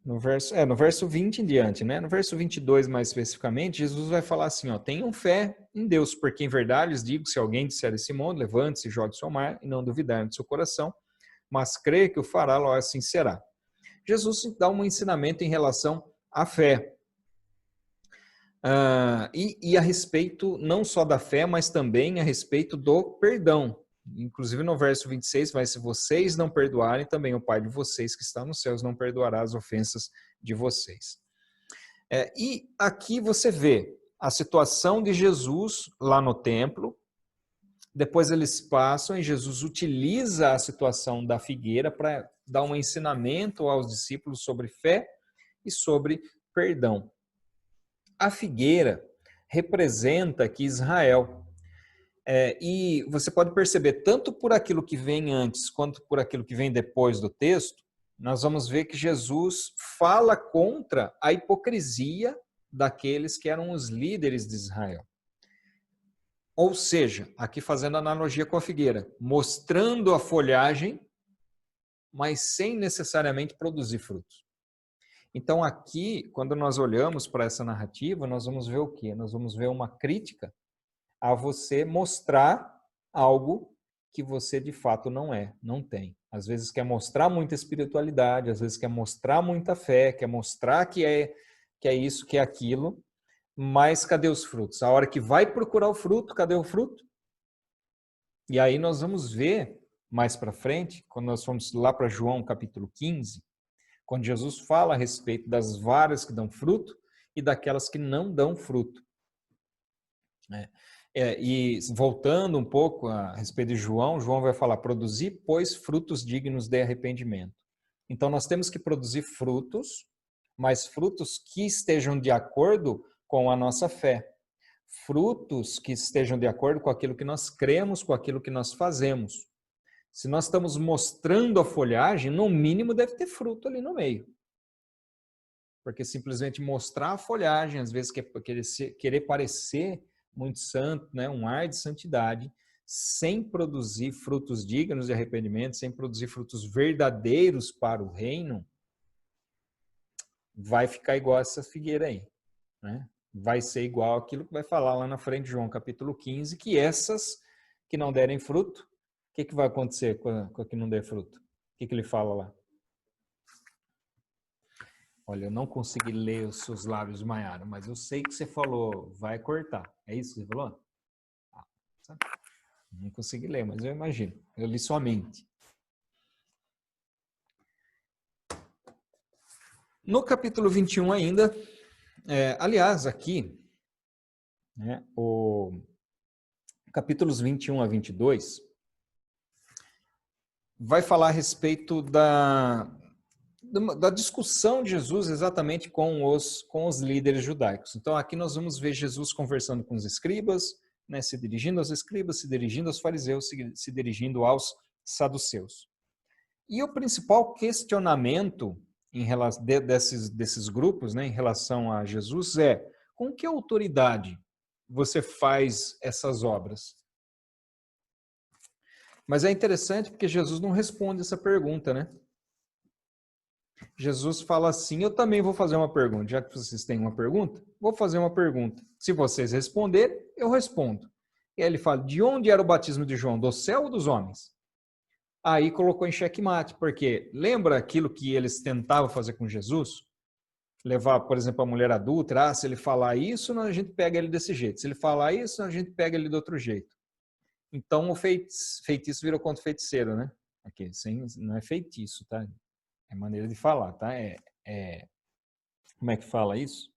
Speaker 1: No verso 20 em diante, né? No verso 22, mais especificamente, Jesus vai falar assim, ó, tenham fé em Deus, porque em verdade lhes digo, se alguém disser esse mundo, levante-se e jogue-se ao mar, e não duvidar no seu coração, mas crê que o fará, logo assim será. Jesus dá um ensinamento em relação à fé. E a respeito não só da fé, mas também a respeito do perdão. Inclusive no verso 26, mas se vocês não perdoarem, também o Pai de vocês que está nos céus não perdoará as ofensas de vocês. E aqui você vê a situação de Jesus lá no templo, depois eles passam e Jesus utiliza a situação da figueira para dar um ensinamento aos discípulos sobre fé e sobre perdão. A figueira representa aqui Israel. E você pode perceber, tanto por aquilo que vem antes, quanto por aquilo que vem depois do texto, nós vamos ver que Jesus fala contra a hipocrisia daqueles que eram os líderes de Israel. Ou seja, aqui fazendo analogia com a figueira, mostrando a folhagem, mas sem necessariamente produzir frutos. Então aqui, quando nós olhamos para essa narrativa, nós vamos ver o quê? Nós vamos ver uma crítica a você mostrar algo que você de fato não tem. Às vezes quer mostrar muita espiritualidade, às vezes quer mostrar muita fé, quer mostrar que é isso, que é aquilo, mas cadê os frutos? A hora que vai procurar o fruto, cadê o fruto? E aí nós vamos ver mais para frente, quando nós formos lá para João capítulo 15, quando Jesus fala a respeito das varas que dão fruto e daquelas que não dão fruto. E voltando um pouco a respeito de João, João vai falar, produzir, pois, frutos dignos de arrependimento. Então nós temos que produzir frutos, mas frutos que estejam de acordo com a nossa fé. Frutos que estejam de acordo com aquilo que nós cremos, com aquilo que nós fazemos. Se nós estamos mostrando a folhagem, no mínimo deve ter fruto ali no meio. Porque simplesmente mostrar a folhagem, às vezes querer parecer muito santo, né? Um ar de santidade, sem produzir frutos dignos de arrependimento, sem produzir frutos verdadeiros para o reino, vai ficar igual essa figueira aí, né? Vai ser igual aquilo que vai falar lá na frente de João capítulo 15, que essas que não derem fruto, o que vai acontecer com a que não der fruto? O que ele fala lá? Olha, eu não consegui ler os seus lábios, Maiara, mas eu sei que você falou, vai cortar. É isso que você falou? Não consegui ler, mas eu imagino. Eu li sua mente. No capítulo 21 ainda, aliás, aqui, né, o capítulos 21 a 22, vai falar a respeito da discussão de Jesus exatamente com os líderes judaicos. Então, aqui nós vamos ver Jesus conversando com os escribas, né, se dirigindo aos escribas, se dirigindo aos fariseus, se dirigindo aos saduceus. E o principal questionamento desses grupos, né, em relação a Jesus é: com que autoridade você faz essas obras? Mas é interessante porque Jesus não responde essa pergunta, né? Jesus fala assim, eu também vou fazer uma pergunta. Já que vocês têm uma pergunta, vou fazer uma pergunta. Se vocês responderem, eu respondo. E aí ele fala, de onde era o batismo de João? Do céu ou dos homens? Aí colocou em xeque-mate, porque lembra aquilo que eles tentavam fazer com Jesus? Levar, por exemplo, a mulher adulta, se ele falar isso, a gente pega ele desse jeito. Se ele falar isso, a gente pega ele de outro jeito. Então o feitiço virou contra o feiticeiro, né? Aqui, não é feitiço, tá? É maneira de falar, tá? Como é que fala isso?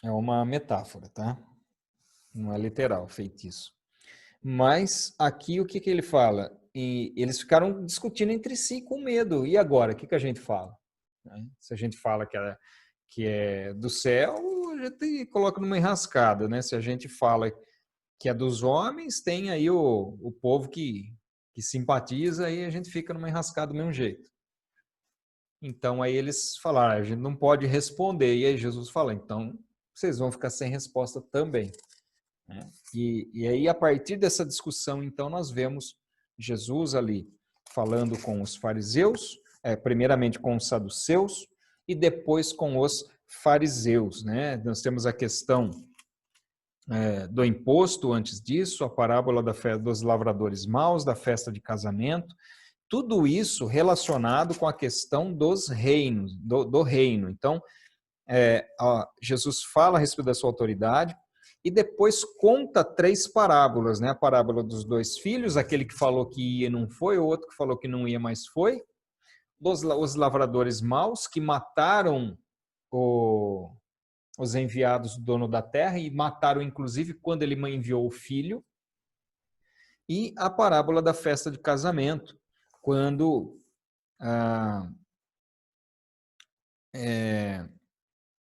Speaker 1: É uma metáfora, tá? Não é literal, feitiço. Mas aqui o que ele fala? E eles ficaram discutindo entre si com medo. E agora, o que a gente fala? Se a gente fala que é do céu, a gente coloca numa enrascada, né? Se a gente fala que é dos homens, tem aí o povo que simpatiza e a gente fica numa enrascada do mesmo jeito. Então aí eles falaram, a gente não pode responder. E aí Jesus fala, então vocês vão ficar sem resposta também. E aí a partir dessa discussão, então nós vemos Jesus ali falando com os fariseus, primeiramente com os saduceus e depois com os fariseus, né? Nós temos a questão do imposto antes disso, a parábola dos lavradores maus, da festa de casamento, tudo isso relacionado com a questão dos reinos, do reino. Então, Jesus fala a respeito da sua autoridade e depois conta 3 parábolas, né? A parábola dos 2 filhos, aquele que falou que ia e não foi, o outro que falou que não ia, mas foi. Os lavradores maus que mataram os enviados do dono da terra e mataram inclusive quando ele enviou o filho. E a parábola da festa de casamento, quando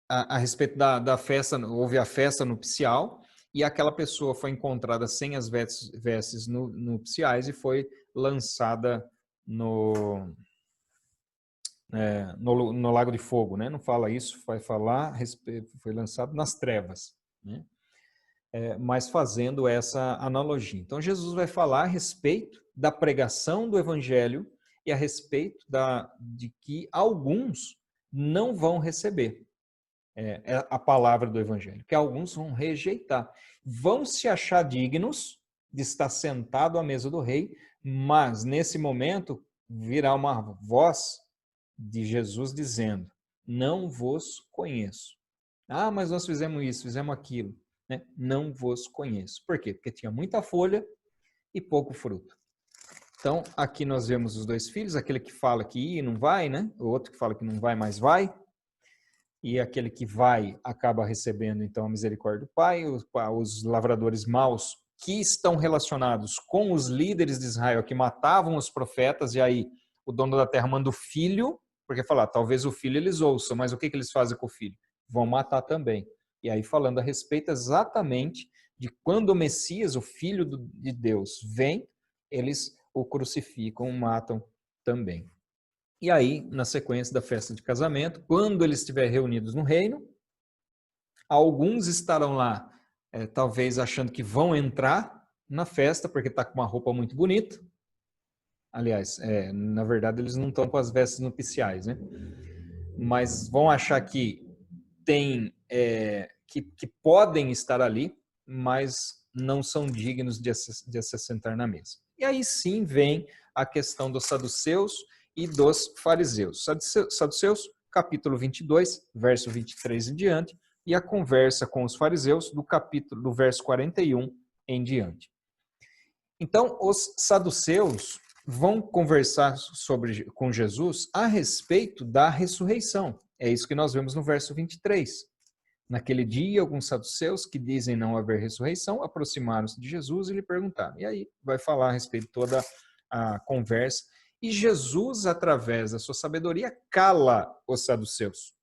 Speaker 1: a respeito da festa, houve a festa nupcial e aquela pessoa foi encontrada sem as vestes nupciais e foi lançada no lago de fogo, né? Não fala isso, vai falar, foi lançado nas trevas, né? Mas fazendo essa analogia. Então Jesus vai falar a respeito da pregação do evangelho e a respeito de que alguns não vão receber a palavra do evangelho, que alguns vão rejeitar, vão se achar dignos de estar sentado à mesa do rei, mas nesse momento virá uma voz de Jesus dizendo, não vos conheço. Ah, mas nós fizemos isso, fizemos aquilo. né? Não vos conheço. Por quê? Porque tinha muita folha e pouco fruto. Então, aqui nós vemos os dois filhos, aquele que fala que ia e não vai, né? O outro que fala que não vai, mas vai. E aquele que vai acaba recebendo, então, a misericórdia do Pai. Os lavradores maus que estão relacionados com os líderes de Israel que matavam os profetas, e aí o dono da terra manda o filho, porque fala, talvez o filho eles ouçam, mas o que eles fazem com o filho? Vão matar também. E aí falando a respeito exatamente de quando o Messias, o Filho de Deus, vem, eles o crucificam, o matam também. E aí, na sequência da festa de casamento, quando eles estiverem reunidos no reino, alguns estarão lá, talvez achando que vão entrar na festa, porque está com uma roupa muito bonita. Aliás, na verdade, eles não estão com as vestes nupciais, né? Mas vão achar que tem, que podem estar ali, mas não são dignos de se sentar na mesa. E aí sim vem a questão dos saduceus e dos fariseus. Saduceus, capítulo 22, verso 23 em diante, e a conversa com os fariseus do verso 41 em diante. Então, os saduceus vão conversar com Jesus a respeito da ressurreição. É isso que nós vemos no verso 23. Naquele dia, alguns saduceus que dizem não haver ressurreição aproximaram-se de Jesus e lhe perguntaram. E aí vai falar a respeito de toda a conversa. E Jesus, através da sua sabedoria, cala os saduceus.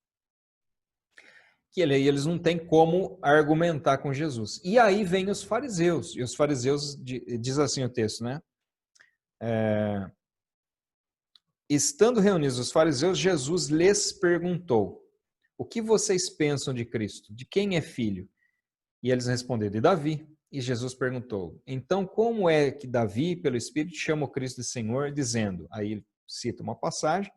Speaker 1: Que eles não têm como argumentar com Jesus. E aí vem os fariseus. E os fariseus, diz assim o texto, né? Estando reunidos os fariseus, Jesus lhes perguntou: o que vocês pensam de Cristo? De quem é filho? E eles responderam: de Davi. E Jesus perguntou: então como é que Davi, pelo Espírito, chama o Cristo de Senhor, dizendo, aí cita uma passagem,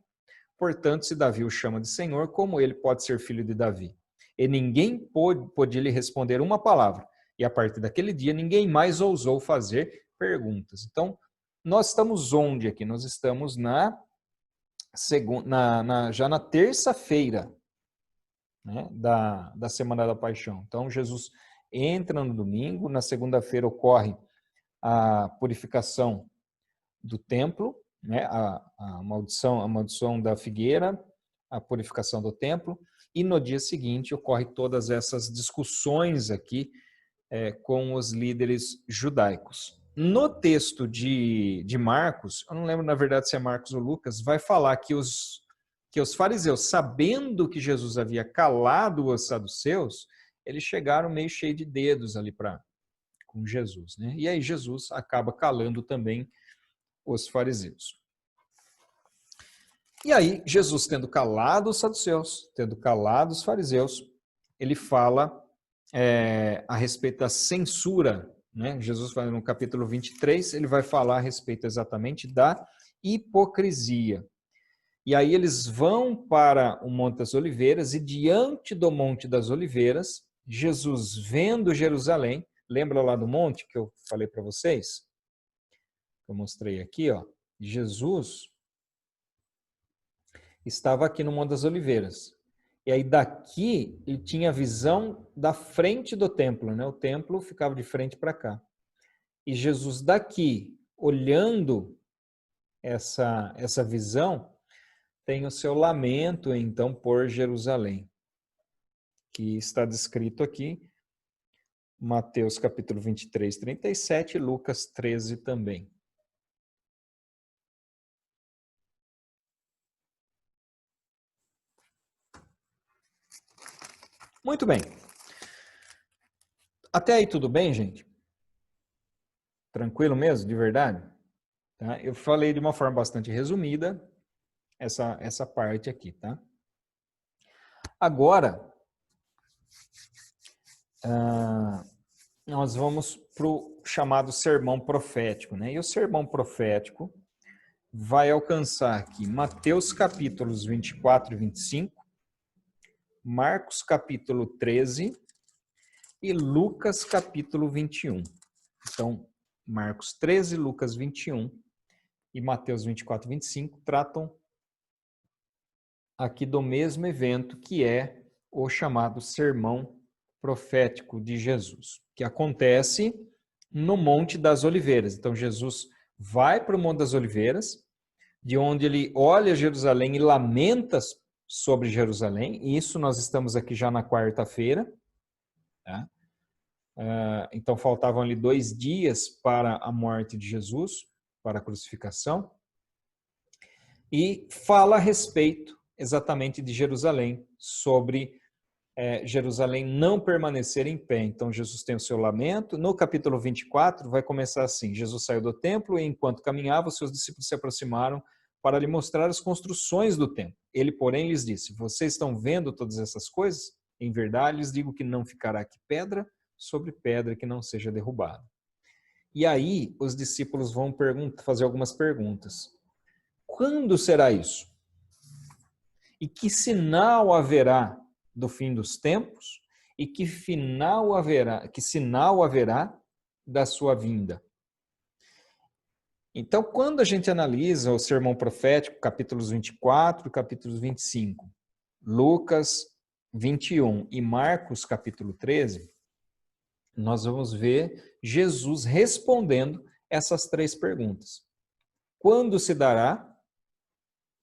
Speaker 1: portanto, se Davi o chama de Senhor, como ele pode ser filho de Davi? E ninguém pôde lhe responder uma palavra. E a partir daquele dia, ninguém mais ousou fazer perguntas. Então, nós estamos onde aqui? Nós estamos já na terça-feira, né, da Semana da Paixão. Então, Jesus entra no domingo, na segunda-feira ocorre a purificação do templo, né, a maldição da figueira, a purificação do templo, e no dia seguinte ocorre todas essas discussões aqui com os líderes judaicos. No texto de Marcos, eu não lembro na verdade se é Marcos ou Lucas, vai falar que os fariseus, sabendo que Jesus havia calado os saduceus, eles chegaram meio cheio de dedos ali com Jesus, né? E aí Jesus acaba calando também os fariseus. E aí Jesus, tendo calado os saduceus, tendo calado os fariseus, ele fala a respeito da censura, né? Jesus fala no capítulo 23, ele vai falar a respeito exatamente da hipocrisia. E aí eles vão para o Monte das Oliveiras, e diante do Monte das Oliveiras, Jesus, vendo Jerusalém, lembra lá do monte que eu falei para vocês? Eu mostrei aqui, ó. Jesus estava aqui no Monte das Oliveiras. E aí daqui ele tinha a visão da frente do templo, né? O templo ficava de frente para cá. E Jesus daqui, olhando essa visão, tem o seu lamento, então, por Jerusalém, que está descrito aqui, Mateus capítulo 23, 37, Lucas 13 também. Muito bem. Até aí tudo bem, gente? Tranquilo mesmo, de verdade? Tá? Eu falei de uma forma bastante resumida essa parte aqui, tá? Agora, nós vamos para o chamado sermão profético, né? E o sermão profético vai alcançar aqui Mateus capítulos 24 e 25, Marcos capítulo 13 e Lucas capítulo 21. Então, Marcos 13, Lucas 21 e Mateus 24 e 25 tratam aqui do mesmo evento, que é o chamado sermão profético de Jesus, que acontece no Monte das Oliveiras. Então, Jesus vai para o Monte das Oliveiras, de onde ele olha Jerusalém e lamenta sobre Jerusalém. E isso nós estamos aqui já na quarta-feira. Tá? Então, faltavam ali 2 dias para a morte de Jesus, para a crucificação. E fala a respeito exatamente de Jerusalém, sobre Jerusalém não permanecer em pé. Então, Jesus tem o seu lamento. No capítulo 24, vai começar assim: Jesus saiu do templo e, enquanto caminhava, os seus discípulos se aproximaram para lhe mostrar as construções do templo. Ele, porém, lhes disse: vocês estão vendo todas essas coisas? Em verdade, lhes digo que não ficará aqui pedra sobre pedra que não seja derrubada. E aí, os discípulos vão fazer algumas perguntas. Quando será isso? E que sinal haverá do fim dos tempos? E que sinal haverá da sua vinda? Então, quando a gente analisa o sermão profético, capítulos 24 e capítulos 25, Lucas 21 e Marcos capítulo 13, nós vamos ver Jesus respondendo essas 3 perguntas. Quando se dará?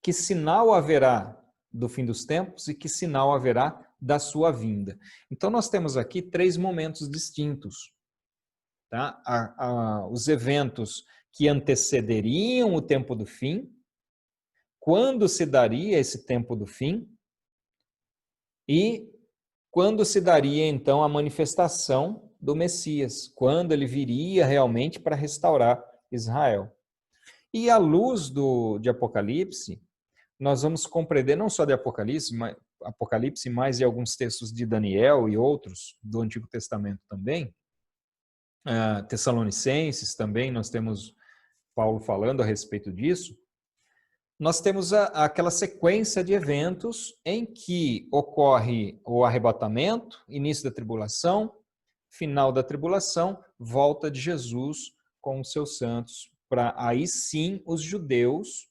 Speaker 1: Que sinal haverá do fim dos tempos e que sinal haverá da sua vinda? Então, nós temos aqui 3 momentos distintos. Tá? Os eventos que antecederiam o tempo do fim, quando se daria esse tempo do fim e quando se daria, então, a manifestação do Messias, quando ele viria realmente para restaurar Israel. E à luz de Apocalipse, nós vamos compreender não só de Apocalipse, mas em alguns textos de Daniel e outros do Antigo Testamento também, Tessalonicenses também, nós temos Paulo falando a respeito disso. Nós temos aquela sequência de eventos em que ocorre o arrebatamento, início da tribulação, final da tribulação, volta de Jesus com os seus santos, para aí sim os judeus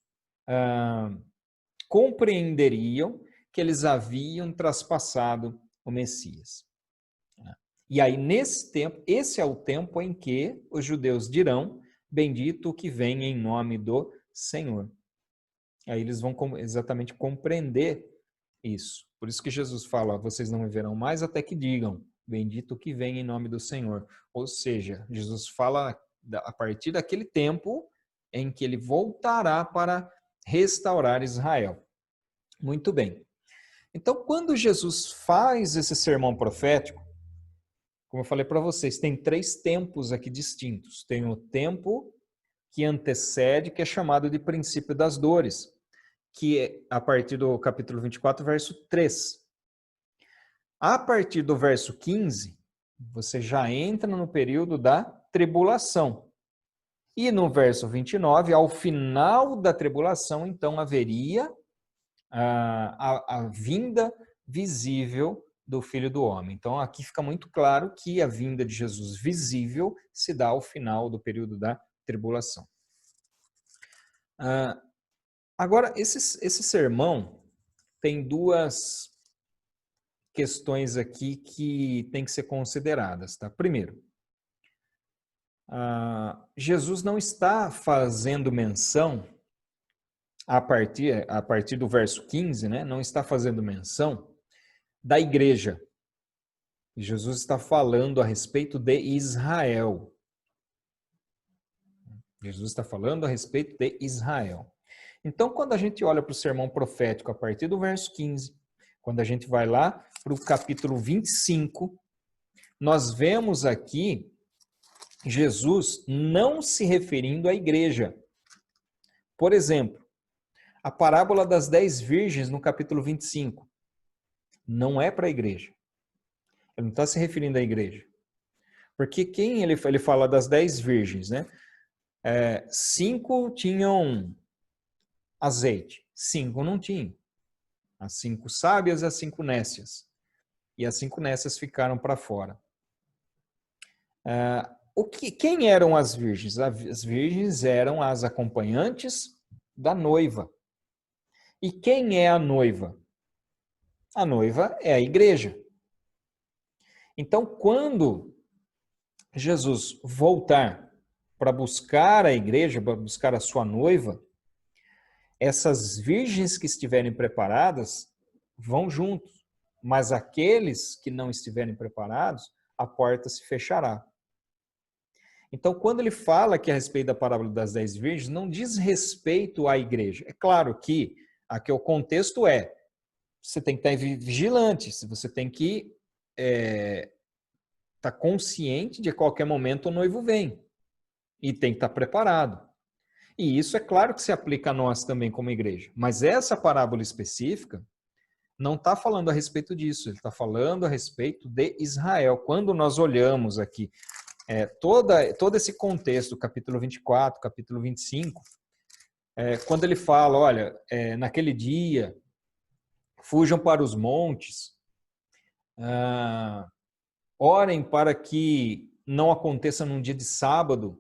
Speaker 1: compreenderiam que eles haviam traspassado o Messias. E aí, nesse tempo, esse é o tempo em que os judeus dirão: bendito o que vem em nome do Senhor. Aí eles vão exatamente compreender isso. Por isso que Jesus fala: vocês não me verão mais até que digam: bendito o que vem em nome do Senhor. Ou seja, Jesus fala a partir daquele tempo em que ele voltará para restaurar Israel. Muito bem. Então, quando Jesus faz esse sermão profético, como eu falei para vocês, tem 3 tempos aqui distintos. Tem o tempo que antecede, que é chamado de princípio das dores, que é a partir do capítulo 24, verso 3. A partir do verso 15, você já entra no período da tribulação. E no verso 29, ao final da tribulação, então haveria a vinda visível do Filho do Homem. Então, aqui fica muito claro que a vinda de Jesus visível se dá ao final do período da tribulação. Agora, esse sermão tem 2 questões aqui que tem que ser consideradas. Tá? Primeiro, Jesus não está fazendo menção, a partir do verso 15, né, não está fazendo menção da igreja. Jesus está falando a respeito de Israel. Jesus está falando a respeito de Israel. Então, quando a gente olha para o sermão profético a partir do verso 15, quando a gente vai lá para o capítulo 25, nós vemos aqui Jesus não se referindo à igreja. Por exemplo, a parábola das 10 virgens no capítulo 25 não é para a igreja. Ele não está se referindo à igreja. Porque quem ele fala das 10 virgens, né? 5 tinham azeite, 5 não tinham. As 5 sábias e as 5 nécias. E as 5 nécias ficaram para fora. Quem eram as virgens? As virgens eram as acompanhantes da noiva. E quem é a noiva? A noiva é a igreja. Então, quando Jesus voltar para buscar a igreja, para buscar a sua noiva, essas virgens que estiverem preparadas vão juntos, mas aqueles que não estiverem preparados, a porta se fechará. Então, quando ele fala aqui a respeito da parábola das 10 virgens, não diz respeito à igreja. É claro que aqui o contexto é, você tem que estar vigilante, você tem que estar consciente de que a qualquer momento o noivo vem e tem que estar preparado. E isso é claro que se aplica a nós também como igreja. Mas essa parábola específica não está falando a respeito disso, ele está falando a respeito de Israel. Quando nós olhamos aqui todo esse contexto, capítulo 24, capítulo 25, quando ele fala, olha, naquele dia, fujam para os montes, orem para que não aconteça num dia de sábado.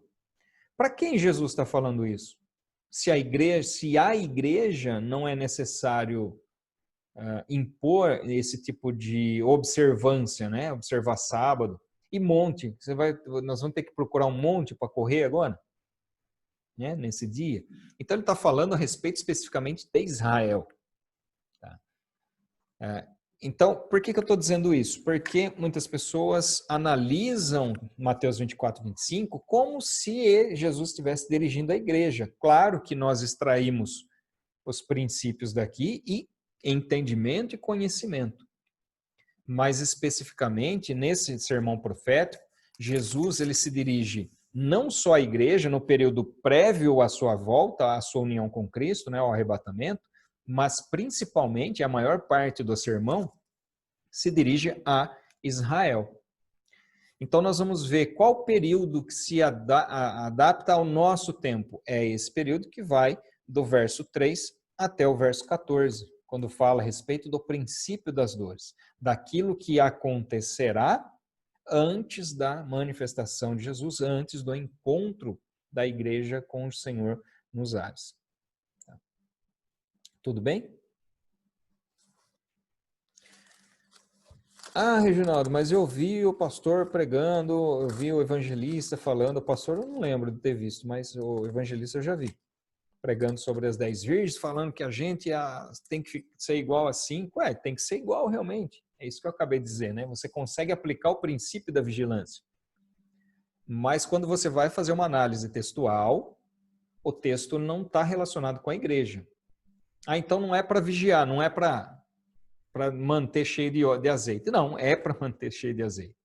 Speaker 1: Para quem Jesus está falando isso? Se a igreja não é necessário impor esse tipo de observância, né? Observar sábado e monte. Nós vamos ter que procurar um monte para correr agora, né? Nesse dia. Então ele está falando a respeito especificamente de Israel. Tá? Então, por que eu estou dizendo isso? Porque muitas pessoas analisam Mateus 24, 25 como se Jesus estivesse dirigindo a igreja. Claro que nós extraímos os princípios daqui e entendimento e conhecimento. Mas especificamente nesse sermão profético, Jesus ele se dirige não só à igreja no período prévio à sua volta, à sua união com Cristo, né, ao arrebatamento, mas principalmente a maior parte do sermão se dirige a Israel. Então nós vamos ver qual período que se adapta ao nosso tempo. É esse período que vai do verso 3 até o verso 14, quando fala a respeito do princípio das dores, daquilo que acontecerá antes da manifestação de Jesus, antes do encontro da igreja com o Senhor nos ares. Tudo bem? Ah, Reginaldo, mas eu vi o pastor pregando, eu vi o evangelista falando, o pastor eu não lembro de ter visto, mas o evangelista eu já vi, pregando sobre as 10 virgens, falando que a gente tem que ser igual a 5. Tem que ser igual realmente, é isso que eu acabei de dizer, né? Você consegue aplicar o princípio da vigilância, mas quando você vai fazer uma análise textual, o texto não está relacionado com a igreja. Então não é para vigiar, não é para manter cheio de azeite. Não, é para manter cheio de azeite.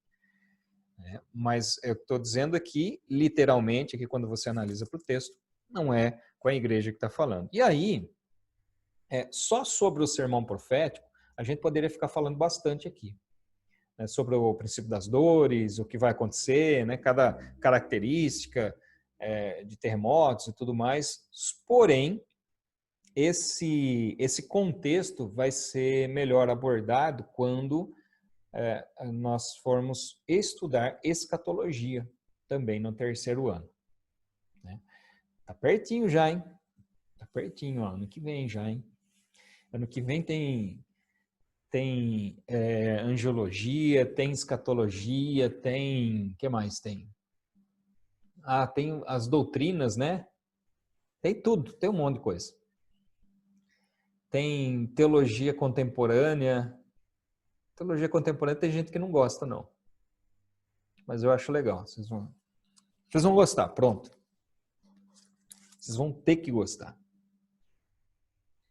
Speaker 1: Mas eu estou dizendo aqui, literalmente, que quando você analisa para o texto, não é com a igreja que está falando. E aí, só sobre o sermão profético, a gente poderia ficar falando bastante aqui. Né, sobre o princípio das dores, o que vai acontecer, né, cada característica de terremotos e tudo mais. Porém, esse contexto vai ser melhor abordado quando nós formos estudar escatologia também no terceiro ano. Né? Tá pertinho já, hein? Tá pertinho, ano que vem já, hein? Ano que vem tem angiologia, tem escatologia, tem... O que mais tem? Tem as doutrinas, né? Tem tudo, tem um monte de coisa. Tem teologia contemporânea. Teologia contemporânea tem gente que não gosta, não. Mas eu acho legal. Vocês vão gostar, pronto. Vocês vão ter que gostar.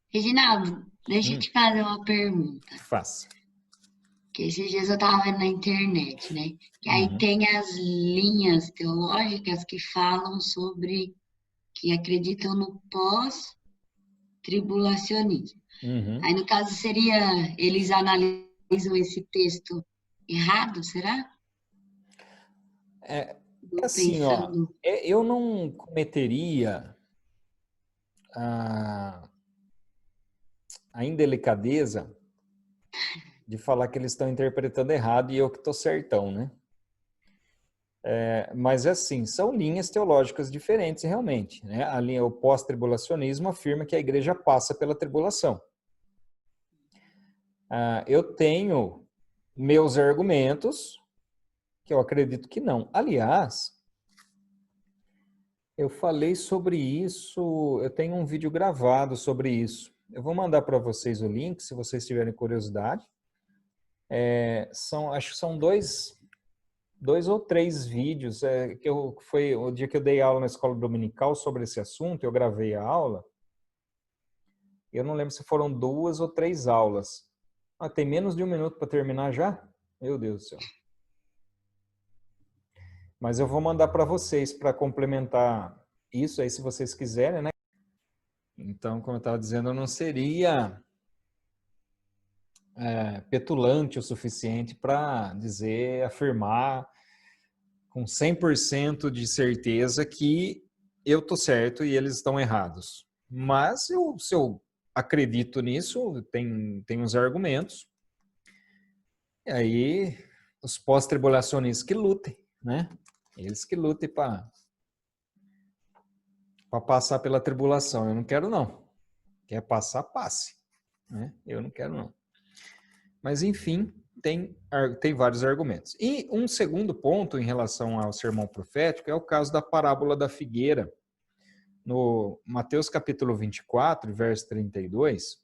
Speaker 3: Reginaldo, deixa eu te fazer uma pergunta.
Speaker 1: Faça.
Speaker 3: Que esses dias eu tava vendo na internet, né? Que aí tem as linhas teológicas que falam sobre, que acreditam no pós-tribulacionismo. Aí, no caso, eles analisam esse texto errado, será?
Speaker 1: Assim, eu não cometeria a indelicadeza de falar que eles estão interpretando errado e eu que estou certão, né? Mas, assim, são linhas teológicas diferentes, realmente. Né? O pós-tribulacionismo afirma que a igreja passa pela tribulação. Eu tenho meus argumentos que eu acredito que não. Aliás, eu falei sobre isso, eu tenho um vídeo gravado sobre isso. Eu vou mandar para vocês o link, se vocês tiverem curiosidade. Acho que são dois ou três vídeos, foi o dia que eu dei aula na escola dominical sobre esse assunto, eu gravei a aula. Eu não lembro se foram 2 ou 3 aulas. Tem menos de 1 minuto para terminar já? Meu Deus do céu. Mas eu vou mandar para vocês para complementar isso aí, se vocês quiserem, né? Então, como eu estava dizendo, eu não seria petulante o suficiente para dizer, afirmar com 100% de certeza que eu estou certo e eles estão errados. Mas se eu acredito nisso, tem uns argumentos. E aí, os pós-tribulacionistas que lutem, né? Eles que lutem para passar pela tribulação. Eu não quero, não. Quer passar, passe. Né? Eu não quero, não. Mas, enfim, tem vários argumentos. E um segundo ponto em relação ao sermão profético é o caso da parábola da figueira. No Mateus capítulo 24, verso 32,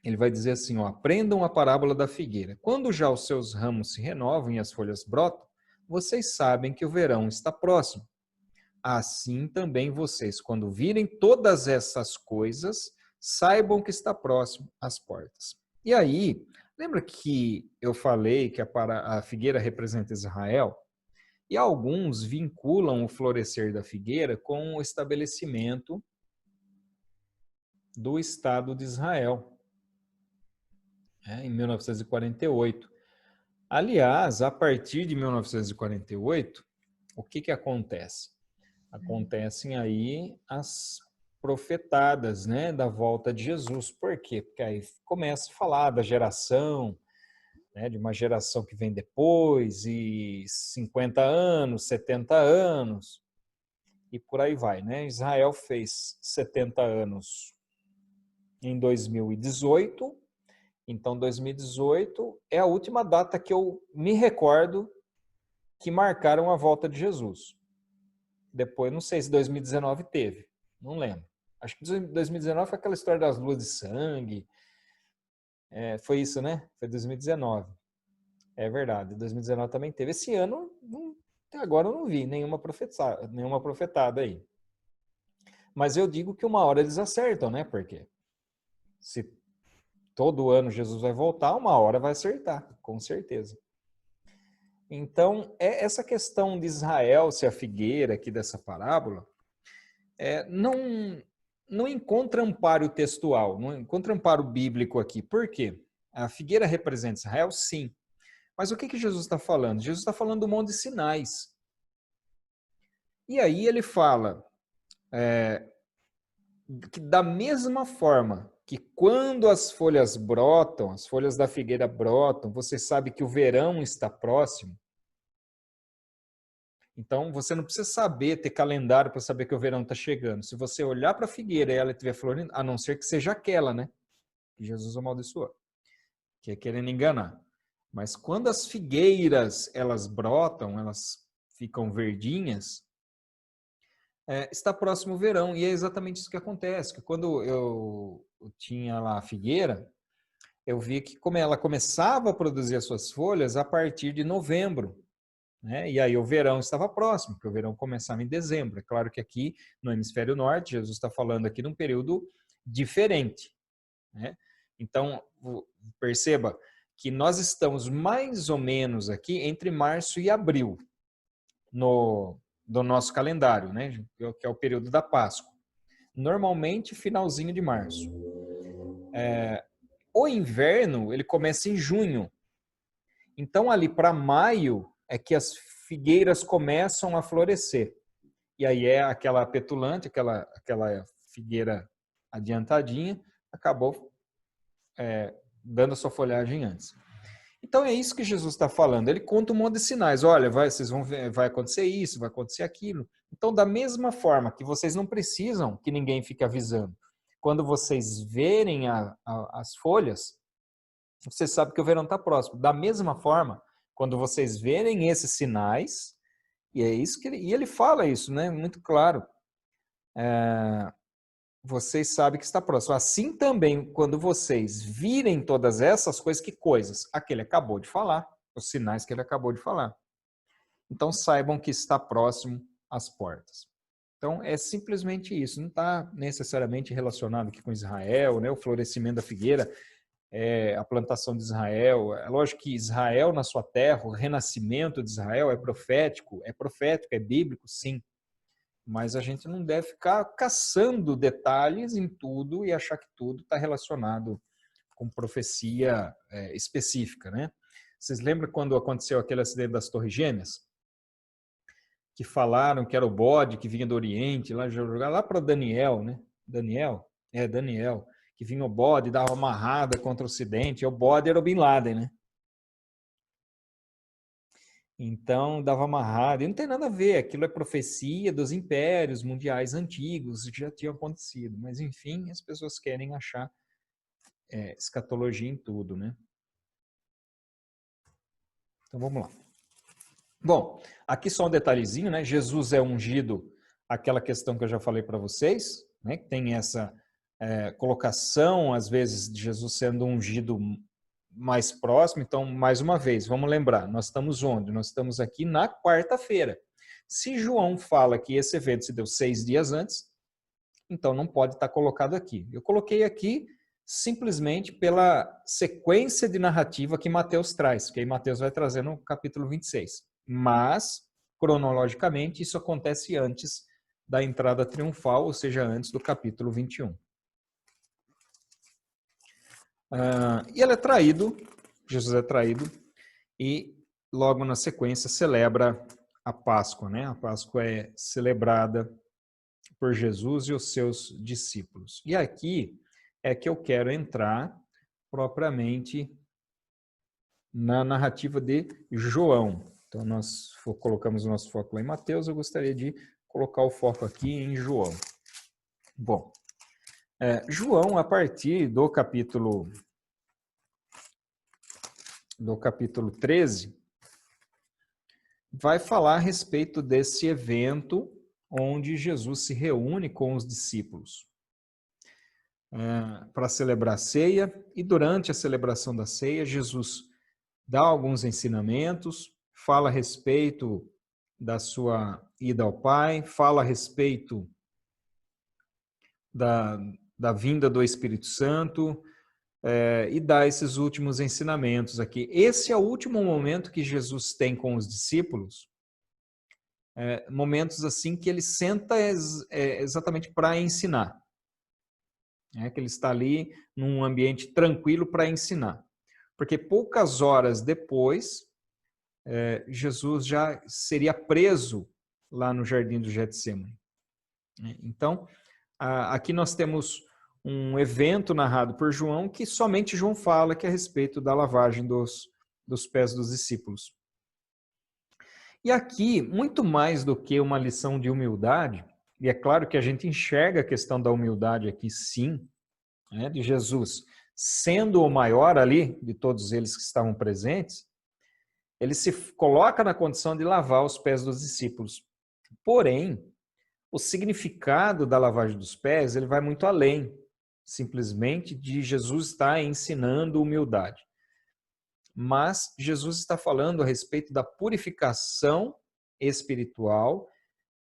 Speaker 1: ele vai dizer assim, ó, aprendam a parábola da figueira. Quando já os seus ramos se renovam e as folhas brotam, vocês sabem que o verão está próximo. Assim também vocês, quando virem todas essas coisas, saibam que está próximo às portas. E aí, lembra que eu falei que a figueira representa Israel? E alguns vinculam o florescer da figueira com o estabelecimento do Estado de Israel, em 1948. Aliás, a partir de 1948, o que acontece? Acontecem aí as profetadas, né, da volta de Jesus. Por quê? Porque aí começa a falar da geração, né, de uma geração que vem depois, e 50 anos, 70 anos, e por aí vai, né? Israel fez 70 anos em 2018, então 2018 é a última data que eu me recordo que marcaram a volta de Jesus. Depois, não sei se 2019 teve, não lembro. Acho que 2019 foi aquela história das luas de sangue, foi isso, né? Foi 2019. É verdade, 2019 também teve. Esse ano, até agora eu não vi nenhuma profetada aí. Mas eu digo que uma hora eles acertam, né? Porque se todo ano Jesus vai voltar, uma hora vai acertar, com certeza. Então, essa questão de Israel ser a figueira aqui dessa parábola, não encontra amparo textual, não encontra amparo bíblico aqui. Por quê? A figueira representa Israel? Sim. Mas o que Jesus está falando? Jesus está falando do Monte Sinais. E aí ele fala que da mesma forma que quando as folhas brotam, as folhas da figueira brotam, você sabe que o verão está próximo. Então, você não precisa ter calendário para saber que o verão está chegando. Se você olhar para a figueira e ela estiver florindo, a não ser que seja aquela, né? Que Jesus amaldiçoou, que é querendo enganar. Mas quando as figueiras, elas brotam, elas ficam verdinhas, está próximo o verão. E é exatamente isso que acontece. Que quando eu tinha lá a figueira, eu vi que como ela começava a produzir as suas folhas a partir de novembro. Né? E aí o verão estava próximo, porque o verão começava em dezembro. É claro que aqui no hemisfério norte, Jesus está falando aqui num período diferente. Né? Então, perceba que nós estamos mais ou menos aqui entre março e abril do nosso calendário, né? Que é o período da Páscoa. Normalmente, finalzinho de março. O inverno, ele começa em junho. Então, ali para maio, é que as figueiras começam a florescer. E aí é aquela petulante, aquela figueira adiantadinha, acabou dando a sua folhagem antes. Então é isso que Jesus está falando. Ele conta um monte de sinais. Olha, vocês vão ver, vai acontecer isso, vai acontecer aquilo. Então, da mesma forma que vocês não precisam que ninguém fique avisando, quando vocês verem as folhas, você sabe que o verão está próximo. Da mesma forma, Quando vocês verem esses sinais, e é isso que ele fala isso, né? Muito claro. Vocês sabem que está próximo. Assim também, quando vocês virem todas essas coisas, que coisas? A que ele acabou de falar, os sinais que ele acabou de falar. Então, saibam que está próximo às portas. Então, é simplesmente isso. Não está necessariamente relacionado aqui com Israel, né? O florescimento da figueira, a plantação de Israel. É lógico que Israel na sua terra, o renascimento de Israel é profético, é bíblico, sim. Mas a gente não deve ficar caçando detalhes em tudo e achar que tudo está relacionado com profecia específica, né? Vocês lembram quando aconteceu aquele acidente das Torres Gêmeas? Que falaram que era o bode que vinha do Oriente, lá para Daniel, né? Daniel, que vinha o bode, dava amarrada contra o Ocidente, e o bode era o Bin Laden, né? Então, dava amarrado, e não tem nada a ver, aquilo é profecia dos impérios mundiais antigos, que já tinham acontecido, mas enfim, as pessoas querem achar escatologia em tudo, né? Então, vamos lá. Bom, aqui só um detalhezinho, né? Jesus é ungido, aquela questão que eu já falei para vocês, né? Que tem essa colocação, às vezes, de Jesus sendo ungido mais próximo. Então, mais uma vez, vamos lembrar, nós estamos onde? Nós estamos aqui na quarta-feira. Se João fala que esse evento se deu 6 dias antes, então não pode estar colocado aqui. Eu coloquei aqui simplesmente pela sequência de narrativa que Mateus traz, que aí Mateus vai trazer no capítulo 26. Mas, cronologicamente, isso acontece antes da entrada triunfal, ou seja, antes do capítulo 21. E ele é traído, Jesus é traído, e logo na sequência celebra a Páscoa, né? A Páscoa é celebrada por Jesus e os seus discípulos. E aqui é que eu quero entrar propriamente na narrativa de João. Então, nós colocamos o nosso foco lá em Mateus, eu gostaria de colocar o foco aqui em João. Bom, João, a partir do capítulo 13, vai falar a respeito desse evento onde Jesus se reúne com os discípulos para celebrar a ceia, e durante a celebração da ceia, Jesus dá alguns ensinamentos, fala a respeito da sua ida ao Pai, fala a respeito da vinda do Espírito Santo, e dá esses últimos ensinamentos aqui. Esse é o último momento que Jesus tem com os discípulos, momentos assim que ele senta exatamente para ensinar. Que ele está ali num ambiente tranquilo para ensinar. Porque poucas horas depois, Jesus já seria preso lá no Jardim do Getsemane. Então, aqui nós temos um evento narrado por João que somente João fala, que é a respeito da lavagem dos pés dos discípulos. E aqui, muito mais do que uma lição de humildade, e é claro que a gente enxerga a questão da humildade aqui, sim, de Jesus, sendo o maior ali, de todos eles que estavam presentes, ele se coloca na condição de lavar os pés dos discípulos. Porém, o significado da lavagem dos pés, ele vai muito além, simplesmente, de Jesus estar ensinando humildade. Mas Jesus está falando a respeito da purificação espiritual,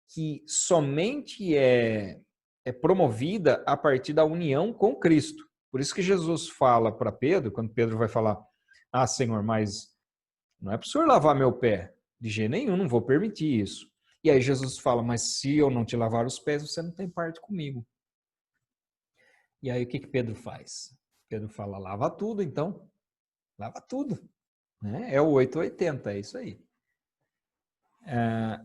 Speaker 1: que somente é promovida a partir da união com Cristo. Por isso que Jesus fala para Pedro, quando Pedro vai falar, Senhor, mas não é para o Senhor lavar meu pé, de jeito nenhum, não vou permitir isso. E aí Jesus fala, mas se eu não te lavar os pés, você não tem parte comigo. E aí o que Pedro faz? Pedro fala, lava tudo então, lava tudo. É o 880, é isso aí.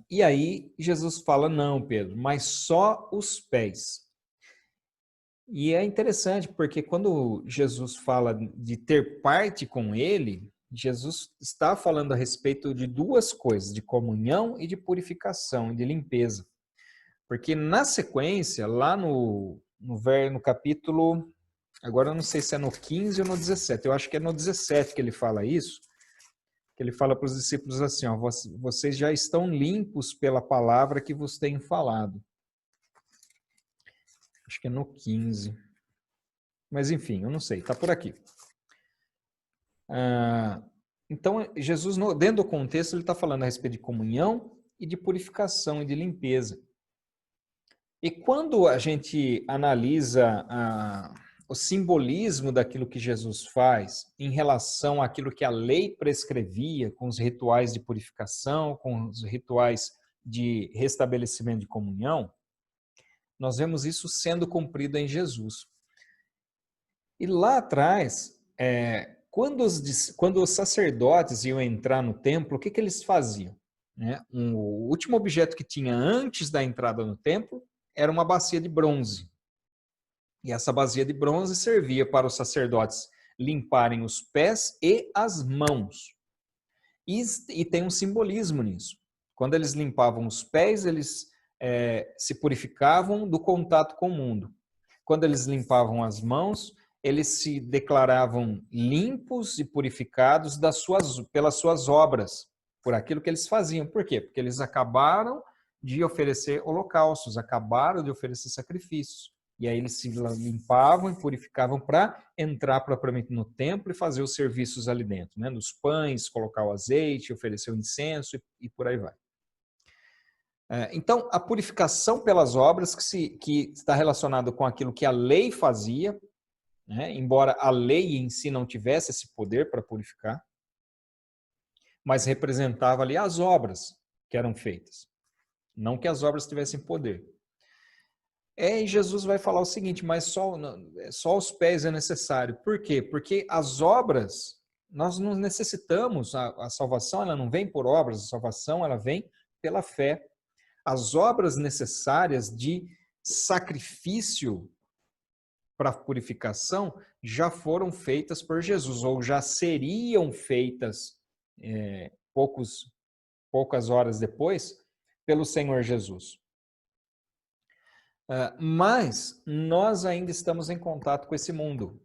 Speaker 1: E aí Jesus fala, não, Pedro, mas só os pés. E é interessante, porque quando Jesus fala de ter parte com ele, Jesus está falando a respeito de duas coisas, de comunhão e de purificação, de limpeza. Porque na sequência, lá no capítulo, agora eu não sei se é no 15 ou no 17, eu acho que é no 17 que ele fala isso, Ele fala para os discípulos assim, ó, vocês já estão limpos pela palavra que vos tenho falado. Acho que é no 15. Mas enfim, eu não sei, está por aqui. Então, Jesus, dentro do contexto, ele está falando a respeito de comunhão e de purificação e de limpeza. E quando a gente analisa o simbolismo daquilo que Jesus faz em relação àquilo que a lei prescrevia, com os rituais de purificação, com os rituais de restabelecimento de comunhão, nós vemos isso sendo cumprido em Jesus. E lá atrás, quando os sacerdotes iam entrar no templo, o que eles faziam? O último objeto que tinha antes da entrada no templo era uma bacia de bronze. E essa bacia de bronze servia para os sacerdotes limparem os pés e as mãos. E tem um simbolismo nisso. Quando eles limpavam os pés, eles se purificavam do contato com o mundo. Quando eles limpavam as mãos, eles se declaravam limpos e purificados pelas suas obras, por aquilo que eles faziam. Por quê? Porque eles acabaram de oferecer holocaustos, acabaram de oferecer sacrifícios. E aí eles se limpavam e purificavam para entrar propriamente no templo e fazer os serviços ali dentro, né? Nos pães, colocar o azeite, oferecer o incenso e por aí vai. Então, a purificação pelas obras que está relacionado com aquilo que a lei fazia, né? Embora a lei em si não tivesse esse poder para purificar, mas representava ali as obras que eram feitas. Não que as obras tivessem poder. E Jesus vai falar o seguinte, mas só os pés é necessário. Por quê? Porque as obras, nós não necessitamos, a salvação ela não vem por obras, a salvação ela vem pela fé. As obras necessárias de sacrifício para a purificação já foram feitas por Jesus, ou já seriam feitas poucas horas depois pelo Senhor Jesus. Mas nós ainda estamos em contato com esse mundo.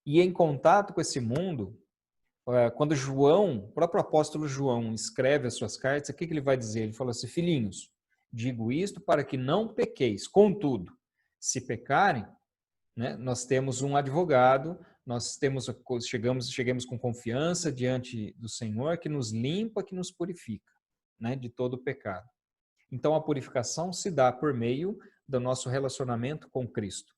Speaker 1: E em contato com esse mundo, quando o próprio apóstolo João escreve as suas cartas, o que ele vai dizer? Ele fala assim, filhinhos, digo isto para que não pequeis. Contudo, se pecarem, né, nós temos um advogado, chegamos com confiança diante do Senhor, que nos limpa, que nos purifica, né, de todo o pecado. Então, a purificação se dá por meio do nosso relacionamento com Cristo.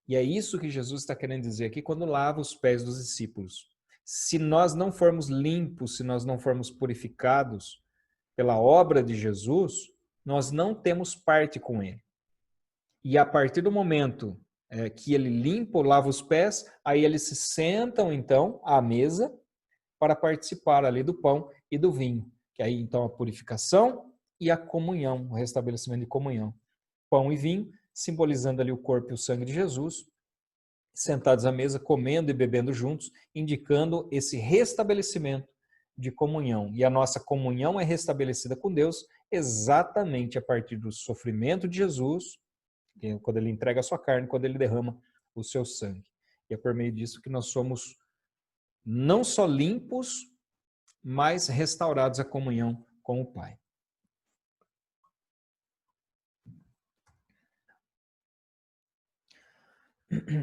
Speaker 1: E é isso que Jesus está querendo dizer aqui quando lava os pés dos discípulos. Se nós não formos limpos, se nós não formos purificados pela obra de Jesus, nós não temos parte com Ele. E a partir do momento que Ele limpa ou lava os pés, aí eles se sentam, então, à mesa para participar ali do pão e do vinho. Que aí, então, a purificação e a comunhão, o restabelecimento de comunhão. Pão e vinho, simbolizando ali o corpo e o sangue de Jesus, sentados à mesa, comendo e bebendo juntos, indicando esse restabelecimento de comunhão. E a nossa comunhão é restabelecida com Deus exatamente a partir do sofrimento de Jesus, quando ele entrega a sua carne, quando ele derrama o seu sangue. E é por meio disso que nós somos não só limpos, mas restaurados à comunhão com o Pai.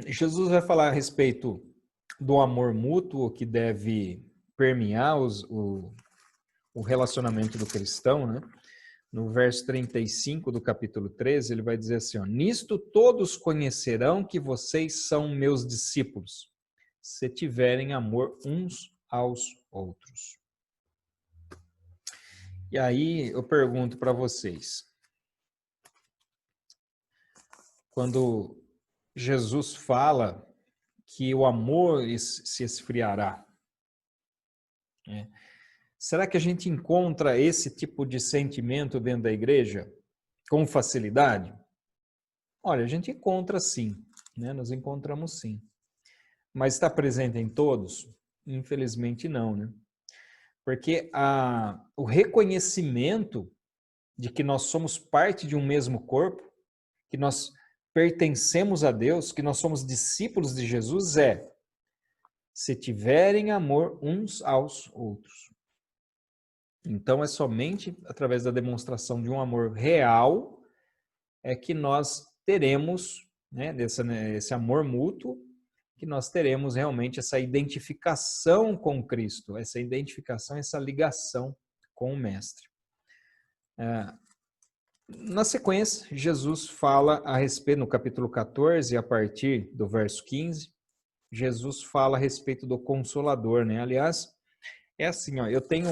Speaker 1: Jesus vai falar a respeito do amor mútuo que deve permear o relacionamento do cristão, né? No verso 35 do capítulo 13, ele vai dizer assim, ó, nisto todos conhecerão que vocês são meus discípulos, se tiverem amor uns aos outros. E aí eu pergunto para vocês, quando Jesus fala que o amor se esfriará, será que a gente encontra esse tipo de sentimento dentro da igreja com facilidade? Olha, a gente encontra sim, né? Nós encontramos sim. Mas está presente em todos? Infelizmente não, né? Porque o reconhecimento de que nós somos parte de um mesmo corpo, que nós pertencemos a Deus, que nós somos discípulos de Jesus se tiverem amor uns aos outros. Então, é somente através da demonstração de um amor real é que nós teremos, né, esse amor mútuo, que nós teremos realmente essa identificação com Cristo, essa identificação, essa ligação com o Mestre. Na sequência, Jesus fala a respeito, no capítulo 14, a partir do verso 15, Jesus fala a respeito do Consolador, né? Aliás, é assim, ó, eu tenho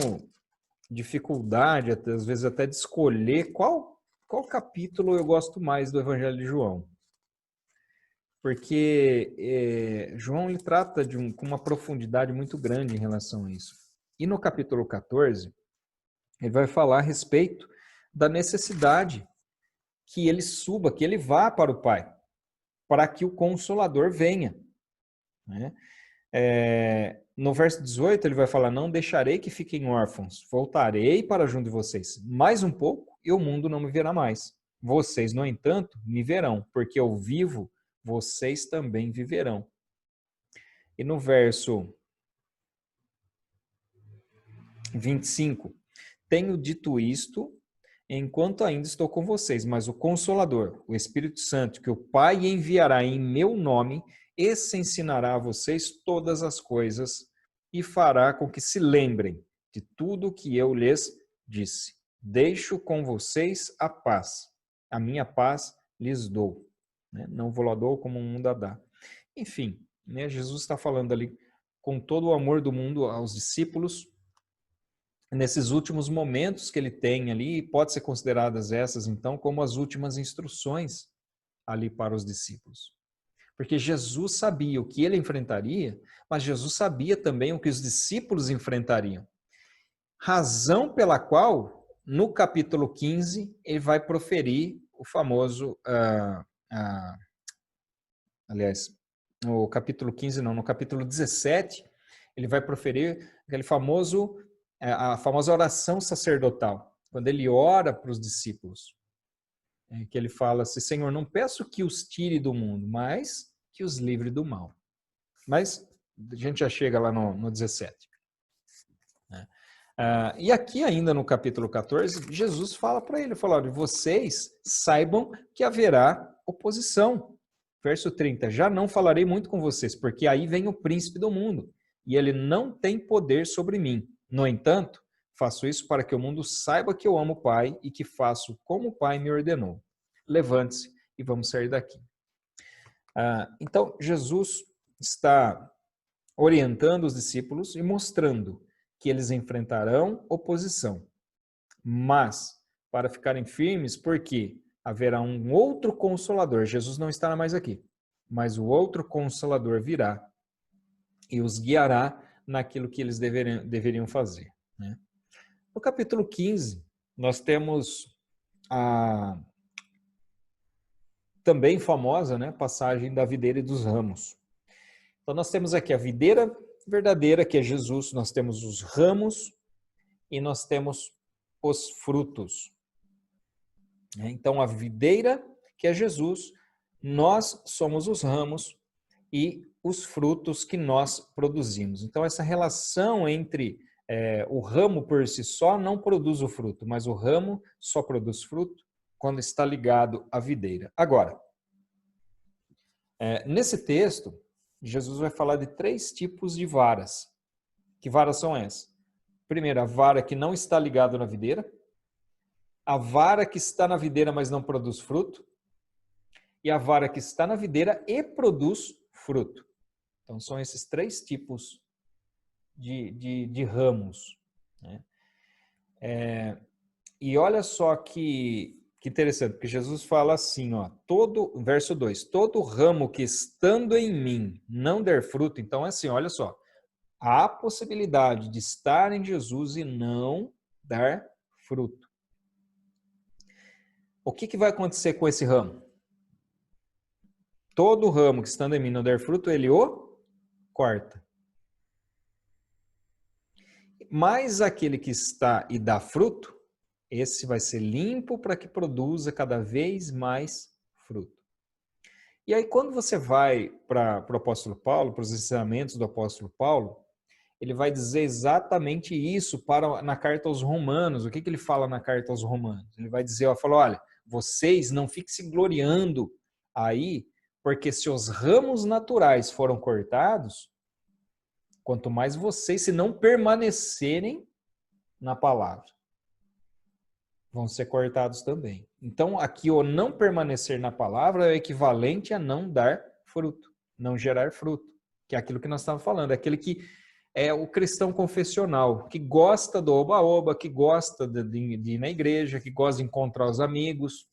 Speaker 1: dificuldade, às vezes até de escolher qual capítulo eu gosto mais do Evangelho de João. Porque João ele trata com uma profundidade muito grande em relação a isso. E no capítulo 14, ele vai falar a respeito da necessidade que ele suba, que ele vá para o Pai, para que o Consolador venha. Né? No verso 18 ele vai falar, não deixarei que fiquem órfãos, voltarei para junto de vocês. Mais um pouco e o mundo não me verá mais. Vocês, no entanto, me verão, porque eu vivo, vocês também viverão. E no verso 25, tenho dito isto enquanto ainda estou com vocês, mas o Consolador, o Espírito Santo, que o Pai enviará em meu nome, esse ensinará a vocês todas as coisas e fará com que se lembrem de tudo que eu lhes disse. Deixo com vocês a paz. A minha paz lhes dou. Não vou lá dou como o mundo a dá. Enfim, Jesus está falando ali com todo o amor do mundo aos discípulos, nesses últimos momentos que ele tem ali, pode ser consideradas essas, então, como as últimas instruções ali para os discípulos. Porque Jesus sabia o que ele enfrentaria, mas Jesus sabia também o que os discípulos enfrentariam. Razão pela qual, no capítulo 15, ele vai proferir o famoso... aliás, no capítulo 15 não, no capítulo 17, ele vai proferir aquele famoso... a famosa oração sacerdotal, quando ele ora para os discípulos, que ele fala assim, Senhor, não peço que os tire do mundo, mas que os livre do mal. Mas a gente já chega lá no 17. E aqui ainda no capítulo 14, Jesus fala para ele, olha, vocês saibam que haverá oposição. Verso 30, já não falarei muito com vocês, porque aí vem o príncipe do mundo, e ele não tem poder sobre mim. No entanto, faço isso para que o mundo saiba que eu amo o Pai e que faço como o Pai me ordenou. Levante-se e vamos sair daqui. Então, Jesus está orientando os discípulos e mostrando que eles enfrentarão oposição. Mas, para ficarem firmes, porque haverá um outro Consolador. Jesus não estará mais aqui, mas o outro Consolador virá e os guiará naquilo que eles deveriam fazer. Né? No capítulo 15, nós temos a também famosa, né, passagem da videira e dos ramos. Então nós temos aqui a videira verdadeira, que é Jesus, nós temos os ramos e nós temos os frutos. Então a videira, que é Jesus, nós somos os ramos e os frutos que nós produzimos. Então essa relação entre o ramo por si só não produz o fruto, mas o ramo só produz fruto quando está ligado à videira. Agora, nesse texto, Jesus vai falar de 3 tipos de varas. Que varas são essas? Primeiro, a vara que não está ligada na videira, a vara que está na videira, mas não produz fruto, e a vara que está na videira e produz fruto. Então, são esses 3 tipos de ramos. Né? E olha só que interessante, porque Jesus fala assim, ó, verso 2, todo ramo que estando em mim não der fruto, então é assim, olha só, há a possibilidade de estar em Jesus e não dar fruto. O que vai acontecer com esse ramo? Todo ramo que estando em mim não der fruto, ele o corta. Mas aquele que está e dá fruto, esse vai ser limpo para que produza cada vez mais fruto. E aí, quando você vai para o apóstolo Paulo, para os ensinamentos do apóstolo Paulo, ele vai dizer exatamente isso na carta aos Romanos. O que ele fala na carta aos Romanos? Ele vai dizer, olha, vocês não fiquem se gloriando aí, porque se os ramos naturais foram cortados, quanto mais vocês, se não permanecerem na palavra, vão ser cortados também. Então, aqui o não permanecer na palavra é equivalente a não dar fruto, não gerar fruto, que é aquilo que nós estávamos falando, é aquele que é o cristão confessional, que gosta do oba-oba, que gosta de ir na igreja, que gosta de encontrar os amigos,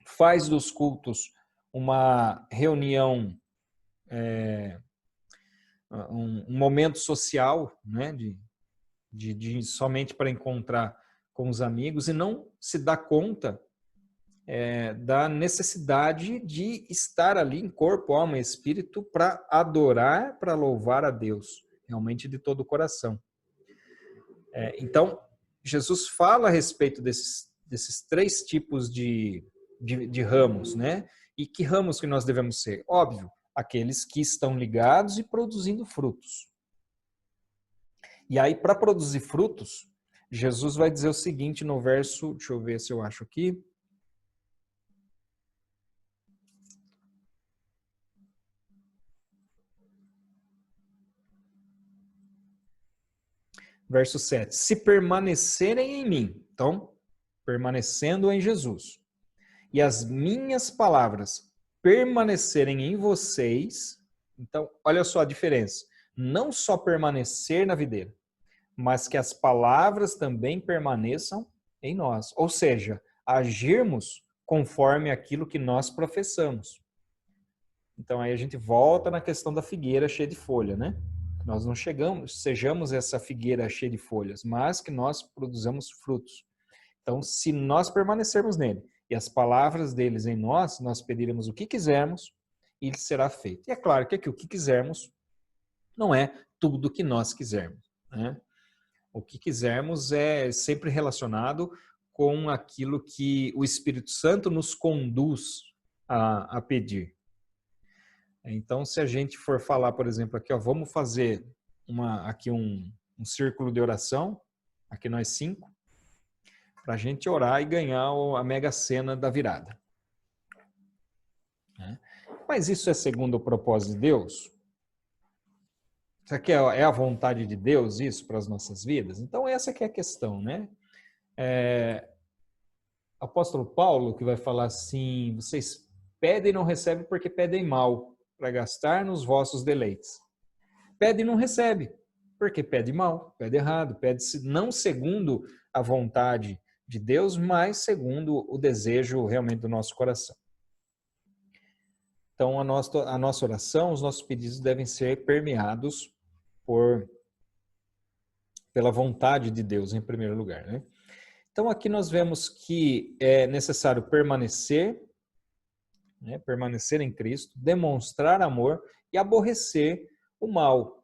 Speaker 1: faz dos cultos uma reunião, um momento social, né, de somente para encontrar com os amigos, e não se dá conta da necessidade de estar ali em corpo, alma e espírito para adorar, para louvar a Deus, realmente de todo o coração. Então, Jesus fala a respeito desses três tipos de ramos, né? E que ramos que nós devemos ser? Óbvio, aqueles que estão ligados e produzindo frutos. E aí, para produzir frutos, Jesus vai dizer o seguinte no verso, deixa eu ver se eu acho aqui. Verso 7. Se permanecerem em mim, então, permanecendo em Jesus, e as minhas palavras permanecerem em vocês, então, olha só a diferença. Não só permanecer na videira, mas que as palavras também permaneçam em nós. Ou seja, agirmos conforme aquilo que nós professamos. Então, aí a gente volta na questão da figueira cheia de folha, né? Nós não sejamos essa figueira cheia de folhas, mas que nós produzamos frutos. Então, se nós permanecermos nele e as palavras deles em nós, nós pediremos o que quisermos e ele será feito. E é claro que aqui o que quisermos não é tudo o que nós quisermos, né? O que quisermos é sempre relacionado com aquilo que o Espírito Santo nos conduz a pedir. Então, se a gente for falar, por exemplo, aqui, vamos fazer aqui um círculo de oração, aqui nós 5, para a gente orar e ganhar a mega sena da virada. Mas isso é segundo o propósito de Deus? Isso aqui é a vontade de Deus, isso, para as nossas vidas? Então, essa que é a questão, né? Apóstolo Paulo, que vai falar assim, vocês pedem e não recebem porque pedem mal, para gastar nos vossos deleites. Pede e não recebe, porque pede mal, pede errado, pede não segundo a vontade de Deus, mas segundo o desejo realmente do nosso coração. Então, a nossa oração, os nossos pedidos devem ser permeados pela vontade de Deus, em primeiro lugar, né? Então, aqui nós vemos que é necessário permanecer, né, permanecer em Cristo, demonstrar amor e aborrecer o mal.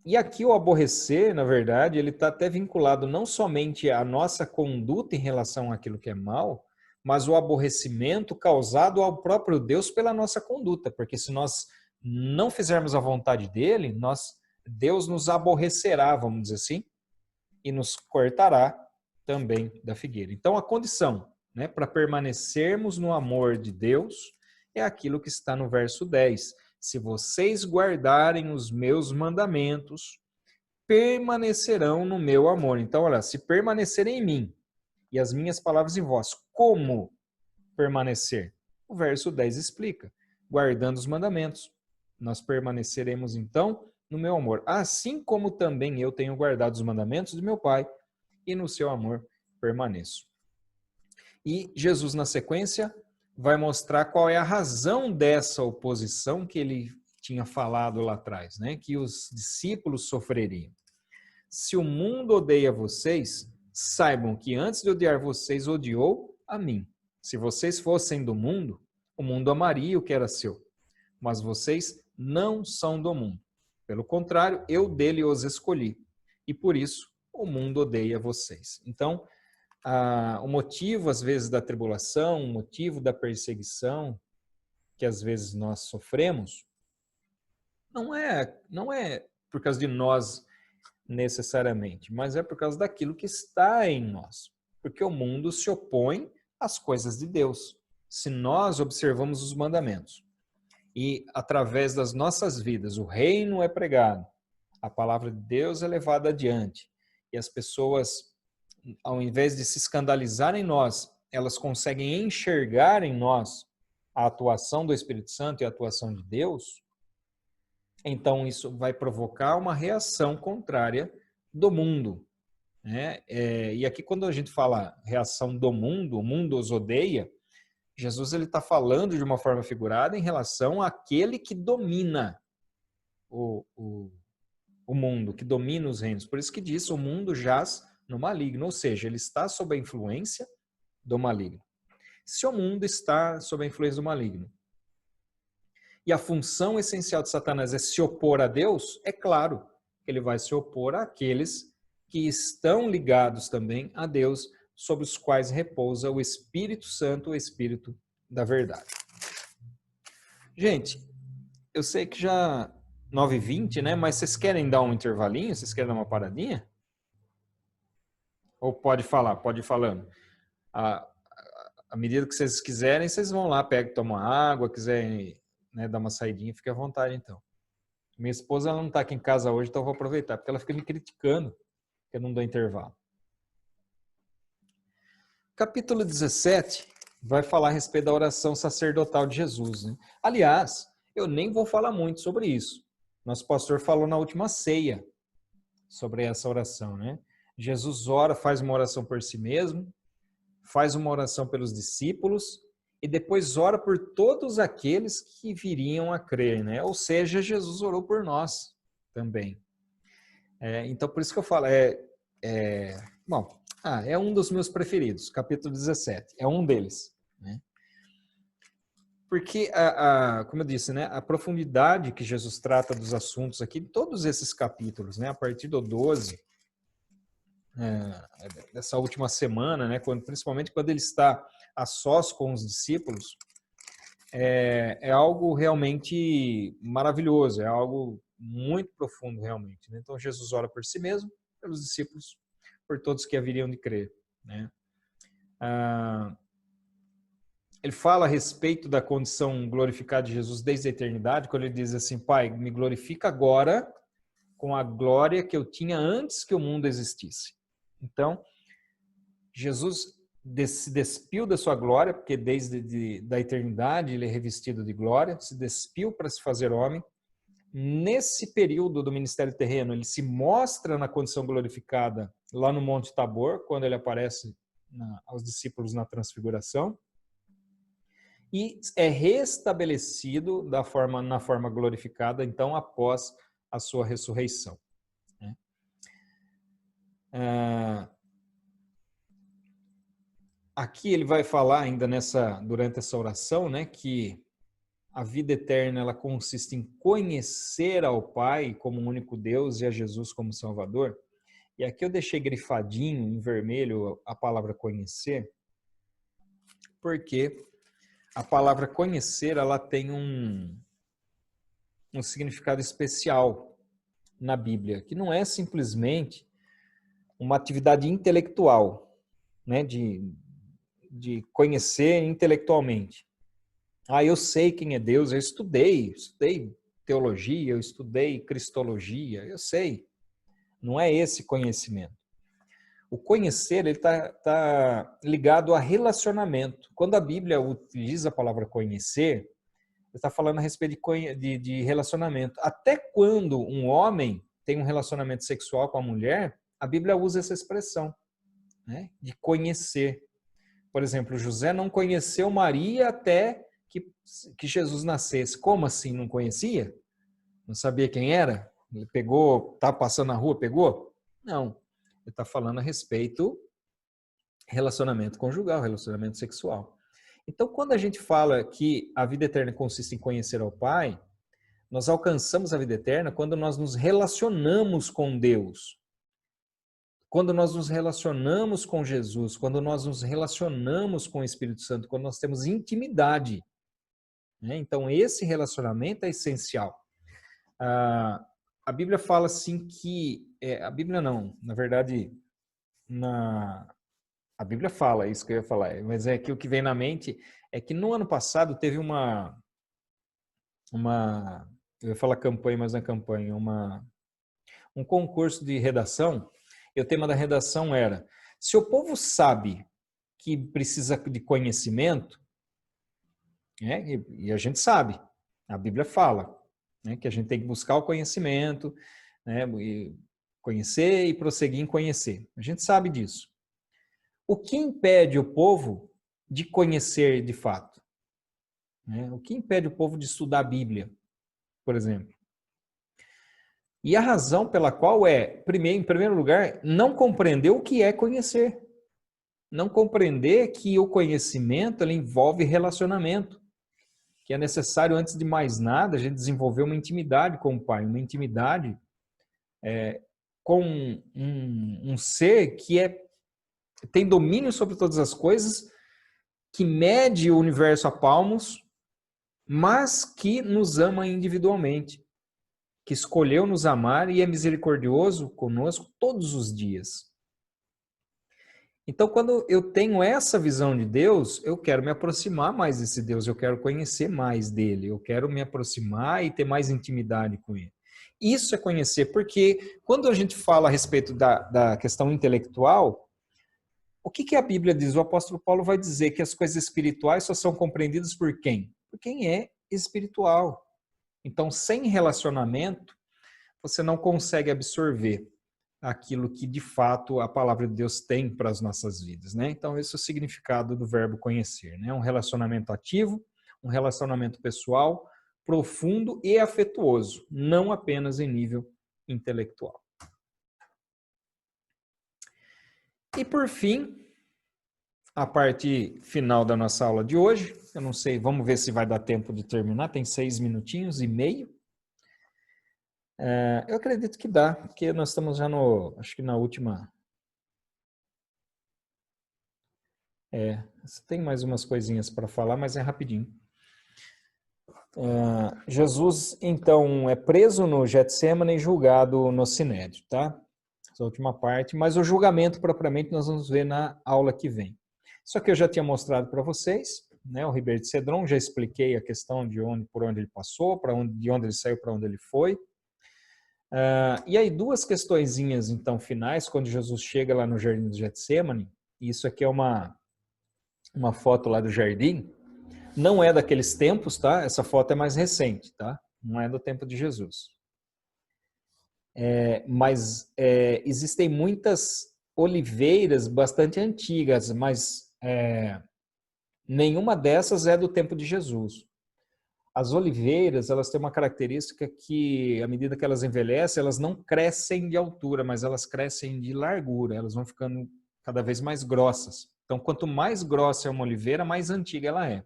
Speaker 1: E aqui o aborrecer, na verdade, ele está até vinculado não somente à nossa conduta em relação àquilo que é mal, mas o aborrecimento causado ao próprio Deus pela nossa conduta, porque se nós não fizermos a vontade dele, Deus nos aborrecerá, vamos dizer assim, e nos cortará também da figueira. Então, a condição, né, para permanecermos no amor de Deus é aquilo que está no verso 10. Se vocês guardarem os meus mandamentos, permanecerão no meu amor. Então, olha, se permanecerem em mim e as minhas palavras em vós, como permanecer? O verso 10 explica, guardando os mandamentos. Nós permaneceremos, então, no meu amor, assim como também eu tenho guardado os mandamentos do meu Pai e no seu amor permaneço. E Jesus, na sequência, vai mostrar qual é a razão dessa oposição que ele tinha falado lá atrás, né? Que os discípulos sofreriam. Se o mundo odeia vocês, saibam que antes de odiar vocês, odiou a mim. Se vocês fossem do mundo, o mundo amaria o que era seu. Mas vocês não são do mundo. Pelo contrário, eu dele os escolhi. E por isso, o mundo odeia vocês. Então, o motivo, às vezes, da tribulação, o motivo da perseguição que, às vezes, nós sofremos, não é por causa de nós necessariamente, mas é por causa daquilo que está em nós. Porque o mundo se opõe às coisas de Deus. Se nós observamos os mandamentos e, através das nossas vidas, o reino é pregado, a palavra de Deus é levada adiante, e as pessoas, ao invés de se escandalizar em nós, elas conseguem enxergar em nós a atuação do Espírito Santo e a atuação de Deus, então isso vai provocar uma reação contrária do mundo, né? E aqui, quando a gente fala reação do mundo, o mundo os odeia, Jesus está falando de uma forma figurada em relação àquele que domina o mundo, que domina os reinos. Por isso que diz, o mundo jaz no maligno, ou seja, ele está sob a influência do maligno. Se o mundo está sob a influência do maligno, e a função essencial de Satanás é se opor a Deus, é claro que ele vai se opor àqueles que estão ligados também a Deus, sobre os quais repousa o Espírito Santo, o Espírito da verdade. Gente, eu sei que já 9h20, né? Mas vocês querem dar um intervalinho? Vocês querem dar uma paradinha? Ou pode falar, pode ir falando. À medida que vocês quiserem, vocês vão lá, pegam, tomam água, quiserem, né, dar uma saidinha, fique à vontade então. Minha esposa, ela não está aqui em casa hoje, então eu vou aproveitar, porque ela fica me criticando que eu não dou intervalo. Capítulo 17 vai falar a respeito da oração sacerdotal de Jesus, né? Aliás, eu nem vou falar muito sobre isso. Nosso pastor falou na última ceia sobre essa oração, né? Jesus ora, faz uma oração por si mesmo, faz uma oração pelos discípulos e depois ora por todos aqueles que viriam a crer, né? Ou seja, Jesus orou por nós também. Então, por isso que eu falo, é um dos meus preferidos, capítulo 17, é um deles, né? Porque, como eu disse, né, a profundidade que Jesus trata dos assuntos aqui, todos esses capítulos, né, a partir do 12, dessa última semana, né, principalmente quando ele está a sós com os discípulos, é algo realmente maravilhoso, é algo muito profundo realmente, né? Então Jesus ora por si mesmo, pelos discípulos, por todos que haveriam de crer, né? Ele fala a respeito da condição glorificada de Jesus desde a eternidade, quando ele diz assim: Pai, me glorifica agora com a glória que eu tinha antes que o mundo existisse. Então, Jesus se despiu da sua glória, porque desde da eternidade ele é revestido de glória, se despiu para se fazer homem. Nesse período do ministério terreno, ele se mostra na condição glorificada lá no Monte Tabor, quando ele aparece aos discípulos na transfiguração, e é restabelecido na forma glorificada, então, após a sua ressurreição, né? Aqui ele vai falar ainda durante essa oração, né, que a vida eterna ela consiste em conhecer ao Pai como o único Deus e a Jesus como Salvador. E aqui eu deixei grifadinho em vermelho a palavra conhecer, porque a palavra conhecer ela tem um significado especial na Bíblia, que não é simplesmente uma atividade intelectual, né, de conhecer intelectualmente. Eu sei quem é Deus, eu estudei teologia, eu estudei cristologia, eu sei. Não é esse conhecimento. O conhecer ele tá ligado a relacionamento. Quando a Bíblia utiliza a palavra conhecer, ele está falando a respeito de relacionamento. Até quando um homem tem um relacionamento sexual com a mulher, a Bíblia usa essa expressão, né, de conhecer. Por exemplo, José não conheceu Maria até que Jesus nascesse. Como assim? Não conhecia? Não sabia quem era? Ele pegou, tá passando na rua, pegou? Não. Ele está falando a respeito relacionamento conjugal, relacionamento sexual. Então, quando a gente fala que a vida eterna consiste em conhecer ao Pai, nós alcançamos a vida eterna quando nós nos relacionamos com Deus. quando nós nos relacionamos com Jesus, quando nós nos relacionamos com o Espírito Santo, quando nós temos intimidade, né? Então, esse relacionamento é essencial. A Bíblia fala assim que... a Bíblia não, na verdade, a Bíblia fala isso que eu ia falar, mas é que o que vem na mente é que no ano passado teve uma eu ia falar campanha, mas não é campanha, um concurso de redação, e o tema da redação era: se o povo sabe que precisa de conhecimento, né, e a gente sabe, a Bíblia fala, né, que a gente tem que buscar o conhecimento, né, e conhecer e prosseguir em conhecer. A gente sabe disso. O que impede o povo de conhecer de fato? Né? O que impede o povo de estudar a Bíblia, por exemplo? E a razão pela qual em primeiro lugar, não compreender o que é conhecer. Não compreender que o conhecimento ele envolve relacionamento. Que é necessário, antes de mais nada, a gente desenvolver uma intimidade com o Pai, uma intimidade com um ser que tem domínio sobre todas as coisas, que mede o universo a palmos, mas que nos ama individualmente, que escolheu nos amar e é misericordioso conosco todos os dias. Então, quando eu tenho essa visão de Deus, eu quero me aproximar mais desse Deus, eu quero conhecer mais dele, eu quero me aproximar e ter mais intimidade com ele. Isso é conhecer, porque quando a gente fala a respeito da questão intelectual, o que a Bíblia diz? O apóstolo Paulo vai dizer que as coisas espirituais só são compreendidas por quem? Por quem é espiritual. Então, sem relacionamento, você não consegue absorver aquilo que, de fato, a palavra de Deus tem para as nossas vidas, né? Então, esse é o significado do verbo conhecer, né? Um relacionamento ativo, um relacionamento pessoal, profundo e afetuoso, não apenas em nível intelectual. E, por fim, a parte final da nossa aula de hoje. Eu não sei, vamos ver se vai dar tempo de terminar, tem 6 minutinhos e meio. Eu acredito que dá, porque nós estamos já acho que na última... tem mais umas coisinhas para falar, mas é rapidinho. Jesus, então, é preso no Getsemane e julgado no Sinédrio, tá? Essa última parte, mas o julgamento propriamente nós vamos ver na aula que vem. Isso aqui eu já tinha mostrado para vocês, né? O Ribeiro de Cedron, já expliquei a questão de por onde ele passou, de onde ele saiu, para onde ele foi. E aí, duas questõezinhas, então, finais, quando Jesus chega lá no Jardim do Getsemane, e isso aqui é uma foto lá do jardim, não é daqueles tempos, tá? Essa foto é mais recente, tá? Não é do tempo de Jesus. Mas existem muitas oliveiras bastante antigas, mas nenhuma dessas é do tempo de Jesus. As oliveiras, elas têm uma característica que, à medida que elas envelhecem, elas não crescem de altura, mas elas crescem de largura, elas vão ficando cada vez mais grossas. Então, quanto mais grossa é uma oliveira, mais antiga ela é.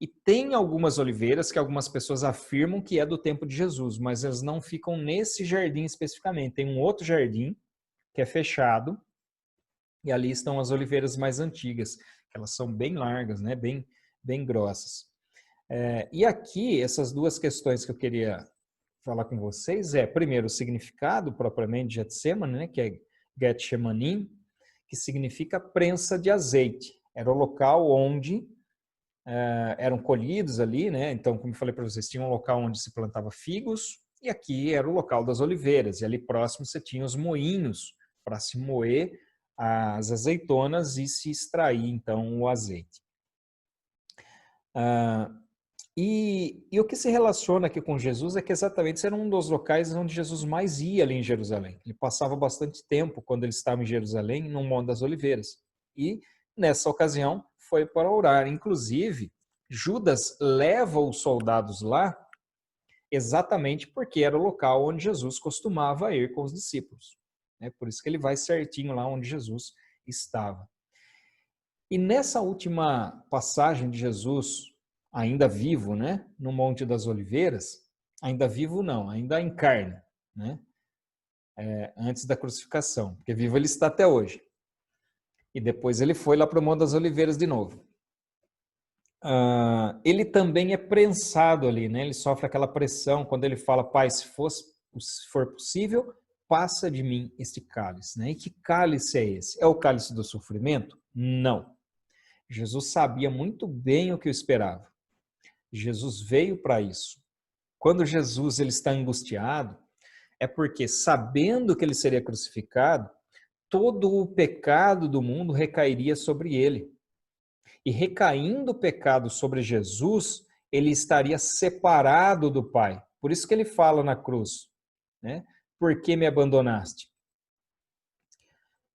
Speaker 1: E tem algumas oliveiras que algumas pessoas afirmam que é do tempo de Jesus, mas elas não ficam nesse jardim especificamente. Tem um outro jardim que é fechado, e ali estão as oliveiras mais antigas. Elas são bem largas, né? Bem grossas. E aqui, essas duas questões que eu queria falar com vocês primeiro, o significado propriamente de Getsemane, né, que é Getsemanim, que significa prensa de azeite. Era o local onde eram colhidos ali, né? Então, como eu falei para vocês, tinha um local onde se plantava figos, e aqui era o local das oliveiras, e ali próximo você tinha os moinhos para se moer as azeitonas e se extrair, então, o azeite. E o que se relaciona aqui com Jesus é que exatamente esse era um dos locais onde Jesus mais ia ali em Jerusalém. Ele passava bastante tempo, quando ele estava em Jerusalém, no Monte das Oliveiras. E, nessa ocasião, foi para orar. Inclusive, Judas leva os soldados lá exatamente porque era o local onde Jesus costumava ir com os discípulos. Por isso que ele vai certinho lá onde Jesus estava. E nessa última passagem de Jesus, ainda vivo, né, no Monte das Oliveiras, ainda vivo não, ainda em carne, né? antes da crucificação, porque vivo ele está até hoje. E depois ele foi lá para o Monte das Oliveiras de novo. Ele também é prensado ali, né? Ele sofre aquela pressão quando ele fala: Pai, se for possível, passa de mim este cálice, né? E que cálice é esse? É o cálice do sofrimento? Não. Jesus sabia muito bem o que o esperava. Jesus veio para isso. Quando Jesus ele está angustiado, é porque, sabendo que ele seria crucificado, todo o pecado do mundo recairia sobre ele. E recaindo o pecado sobre Jesus, ele estaria separado do Pai. Por isso que ele fala na cruz, né? Por que me abandonaste?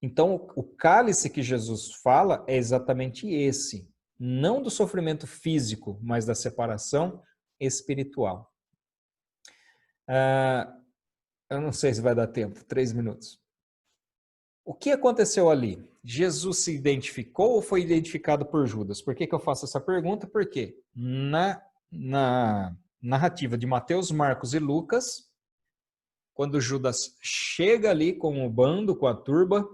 Speaker 1: Então, o cálice que Jesus fala é exatamente esse. Não do sofrimento físico, mas da separação espiritual. Eu não sei se vai dar tempo, 3 minutos. O que aconteceu ali? Jesus se identificou ou foi identificado por Judas? Por que eu faço essa pergunta? Porque na narrativa de Mateus, Marcos e Lucas, quando Judas chega ali com o bando, com a turba,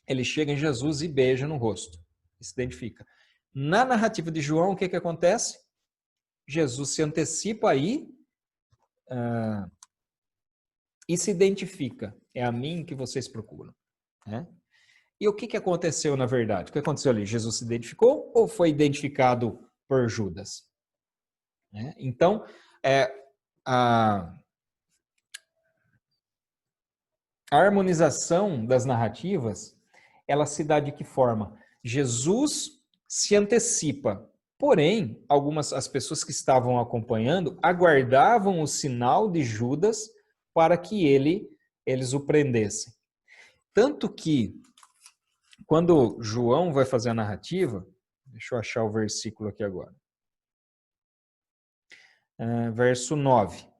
Speaker 1: ele chega em Jesus e beija no rosto. Se identifica. Na narrativa de João, o que acontece? Jesus se antecipa aí e se identifica. É a mim que vocês procuram. Né? E o que aconteceu na verdade? O que aconteceu ali? Jesus se identificou ou foi identificado por Judas? Né? Então, a harmonização das narrativas, ela se dá de que forma? Jesus se antecipa, porém, as pessoas que estavam acompanhando aguardavam o sinal de Judas para que eles o prendessem. Tanto que, quando João vai fazer a narrativa, deixa eu achar o versículo aqui agora. Verso 9.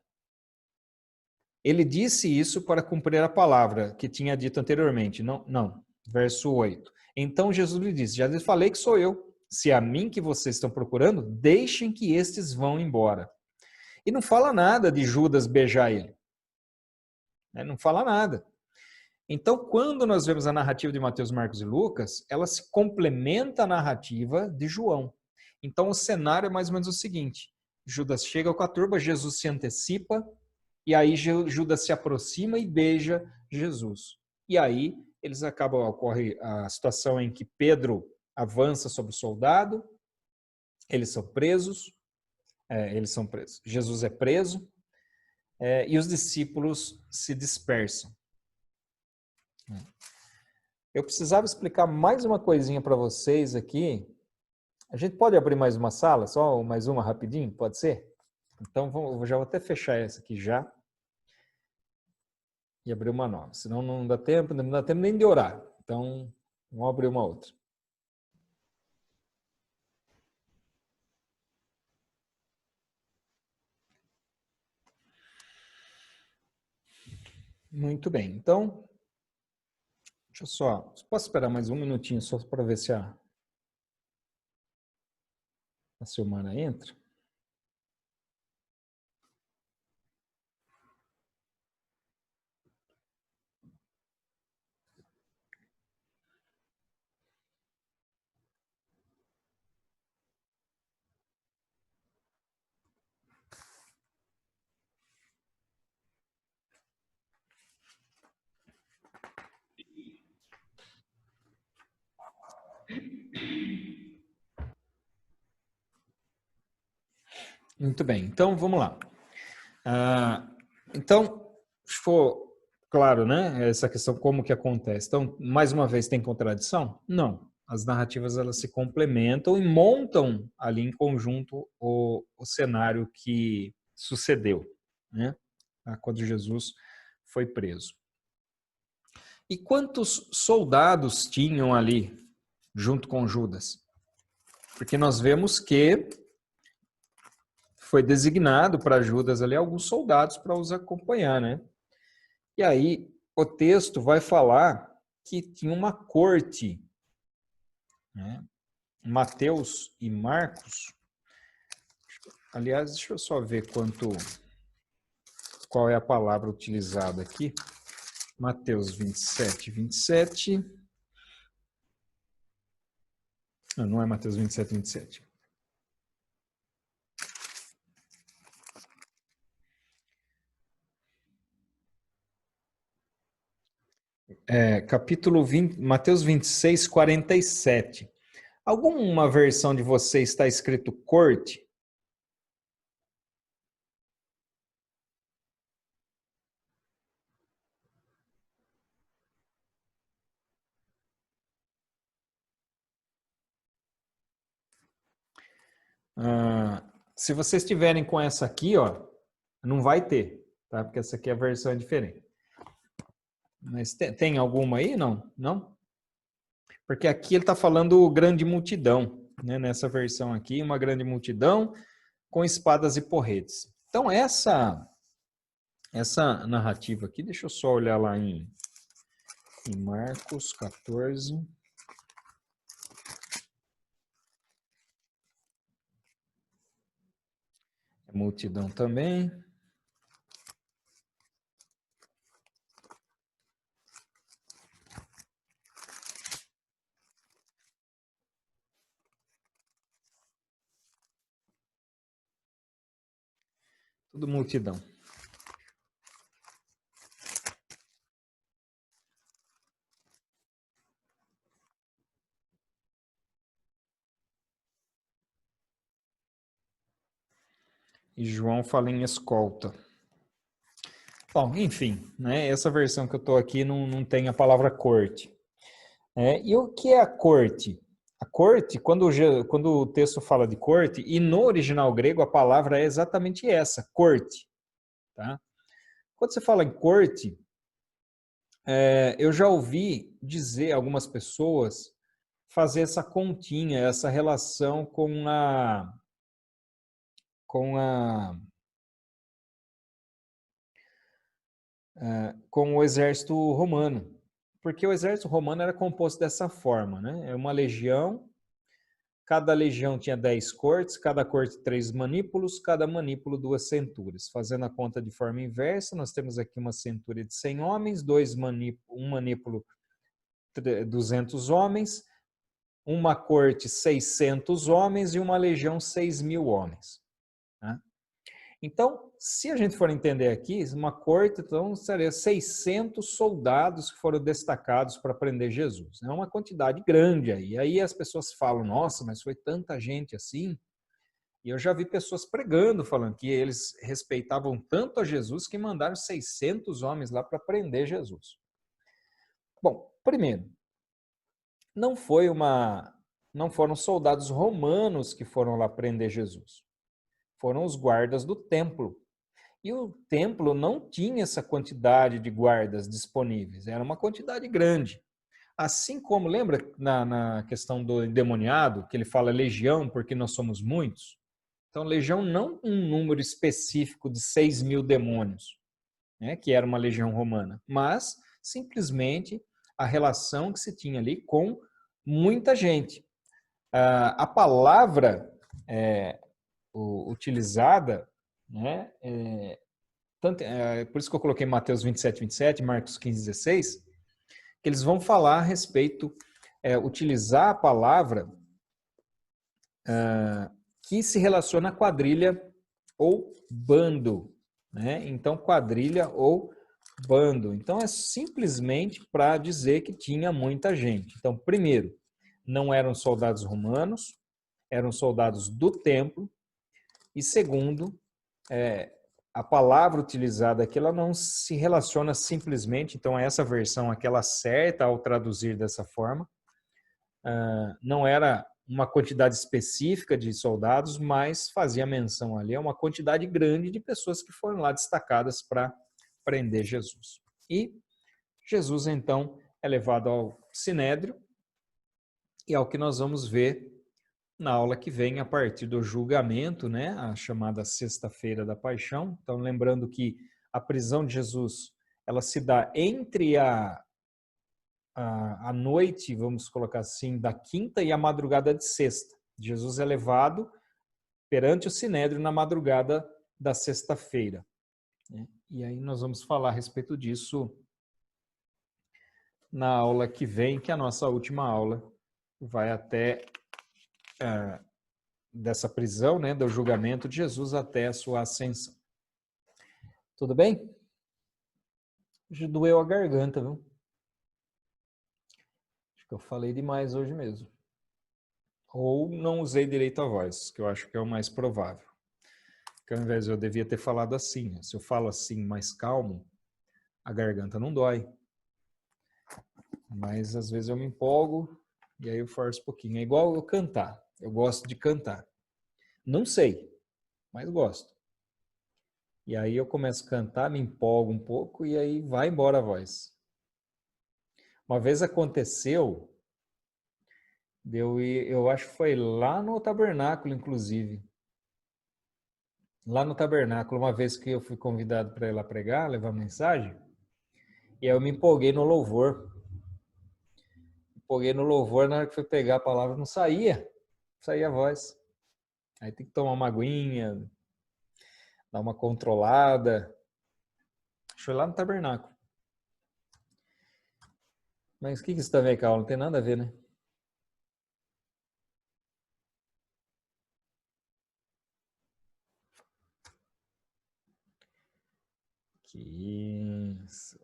Speaker 1: Ele disse isso para cumprir a palavra que tinha dito anteriormente. Não. Verso 8. Então Jesus lhe disse: já lhes falei que sou eu. Se é a mim que vocês estão procurando, deixem que estes vão embora. E não fala nada de Judas beijar ele. Não fala nada. Então, quando nós vemos a narrativa de Mateus, Marcos e Lucas, ela se complementa à narrativa de João. Então, o cenário é mais ou menos o seguinte: Judas chega com a turba, Jesus se antecipa, e aí Judas se aproxima e beija Jesus. E aí ocorre a situação em que Pedro avança sobre o soldado, eles são presos, Jesus é preso, e os discípulos se dispersam. Eu precisava explicar mais uma coisinha para vocês aqui. A gente pode abrir mais uma sala, só mais uma rapidinho, pode ser? Então, eu já vou até fechar essa aqui já. E abrir uma nova. Senão não dá tempo nem de orar. Então, vamos abrir uma outra. Muito bem. Então, deixa eu só... Posso esperar mais um minutinho só para ver se a Silmara entra? Muito bem, então vamos lá. Então, ficou claro, né? Essa questão, como que acontece. Então, mais uma vez, tem contradição? Não. As narrativas, elas se complementam e montam ali em conjunto o cenário que sucedeu, né? Quando Jesus foi preso. E quantos soldados tinham ali junto com Judas? Porque nós vemos que foi designado para Judas ali alguns soldados para os acompanhar, né? E aí o texto vai falar que tinha uma corte, né? Mateus e Marcos. Aliás, deixa eu só ver qual é a palavra utilizada aqui. Mateus 27, 27. Não é Mateus 27, 27. Capítulo 20, Mateus 26, 47. Alguma versão de você está escrito corte? Se vocês estiverem com essa aqui, ó, não vai ter, tá? Porque essa aqui é a versão diferente. Mas tem alguma aí? Não? Não? Porque aqui ele está falando grande multidão, né? Nessa versão aqui, uma grande multidão com espadas e porretes. Então, essa narrativa aqui, deixa eu só olhar lá em Marcos 14. Multidão também. Tudo multidão. E João fala em escolta. Bom, enfim, né, essa versão que eu estou aqui não tem a palavra corte. E o que é a corte? A corte, quando o texto fala de corte, e no original grego a palavra é exatamente essa, corte. Tá? Quando você fala em corte, eu já ouvi dizer algumas pessoas fazer essa continha, essa relação com o exército romano. Porque o exército romano era composto dessa forma, né? É uma legião, cada legião tinha 10 cortes, cada corte 3 manípulos, cada manípulo 2 centúrias. Fazendo a conta de forma inversa, nós temos aqui uma centúria de 100 homens, um manípulo 200 homens, uma corte 600 homens e uma legião 6.000 homens. Né? Então, se a gente for entender aqui, uma corte, então seria 600 soldados que foram destacados para prender Jesus. É uma quantidade grande aí. Aí as pessoas falam, nossa, mas foi tanta gente assim. E eu já vi pessoas pregando, falando que eles respeitavam tanto a Jesus que mandaram 600 homens lá para prender Jesus. Bom, primeiro, não foram soldados romanos que foram lá prender Jesus. Foram os guardas do templo. E o templo não tinha essa quantidade de guardas disponíveis, era uma quantidade grande. Assim como, lembra na questão do endemoniado, que ele fala legião porque nós somos muitos? Então, legião não um número específico de 6.000 demônios, né, que era uma legião romana, mas simplesmente a relação que se tinha ali com muita gente. A palavra utilizada, né, por isso que eu coloquei Mateus 27, 27, Marcos 15, 16, que eles vão falar a respeito, utilizar a palavra que se relaciona a quadrilha ou bando. Né? Então, quadrilha ou bando. Então, é simplesmente para dizer que tinha muita gente. Então, primeiro, não eram soldados romanos, eram soldados do templo. E segundo, a palavra utilizada aqui, ela não se relaciona simplesmente, então essa versão aqui, ela acerta ao traduzir dessa forma. Não era uma quantidade específica de soldados, mas fazia menção ali a uma quantidade grande de pessoas que foram lá destacadas para prender Jesus. E Jesus, então, é levado ao Sinédrio, e é o que nós vamos ver na aula que vem, a partir do julgamento, né, a chamada Sexta-feira da Paixão. Então, lembrando que a prisão de Jesus, ela se dá entre a noite, vamos colocar assim, da quinta e a madrugada de sexta. Jesus é levado perante o Sinédrio na madrugada da sexta-feira. Né? E aí nós vamos falar a respeito disso na aula que vem, que é a nossa última aula. Vai até dessa prisão, né, do julgamento de Jesus até a sua ascensão. Tudo bem? Hoje doeu a garganta, viu? Acho que eu falei demais hoje mesmo. Ou não usei direito a voz, que eu acho que é o mais provável. Porque ao invés de eu devia ter falado assim. Se eu falo assim mais calmo, a garganta não dói. Mas às vezes eu me empolgo e aí eu forço um pouquinho. É igual eu cantar. Eu gosto de cantar. Não sei, mas gosto. E aí eu começo a cantar, me empolgo um pouco e aí vai embora a voz. Uma vez aconteceu, eu acho que foi lá no tabernáculo, inclusive. Lá no tabernáculo, uma vez que eu fui convidado para ir lá pregar, levar mensagem, e aí eu me empolguei no louvor. Empolguei no louvor, na hora que fui pegar a palavra, não saía a voz. Aí tem que tomar uma aguinha, dar uma controlada. Foi lá no tabernáculo. Mas o que isso tem a ver com a aula? Não tem nada a ver, né? Que isso.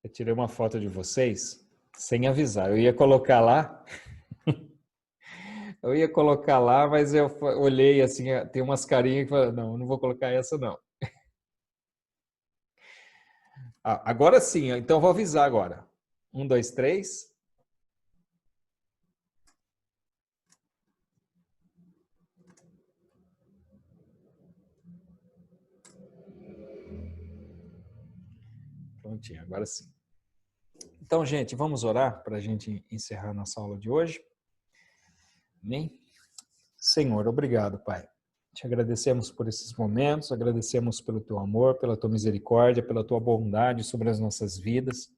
Speaker 1: Eu tirei uma foto de vocês sem avisar. Eu ia colocar lá. Eu ia colocar lá, mas eu olhei assim, tem umas carinhas que falaram, não, eu não vou colocar essa não. Agora sim, então eu vou avisar agora. 1, 2, 3. Prontinho, agora sim. Então, gente, vamos orar para a gente encerrar nossa aula de hoje. Amém? Senhor, obrigado, Pai. Te agradecemos por esses momentos, agradecemos pelo teu amor, pela tua misericórdia, pela tua bondade sobre as nossas vidas.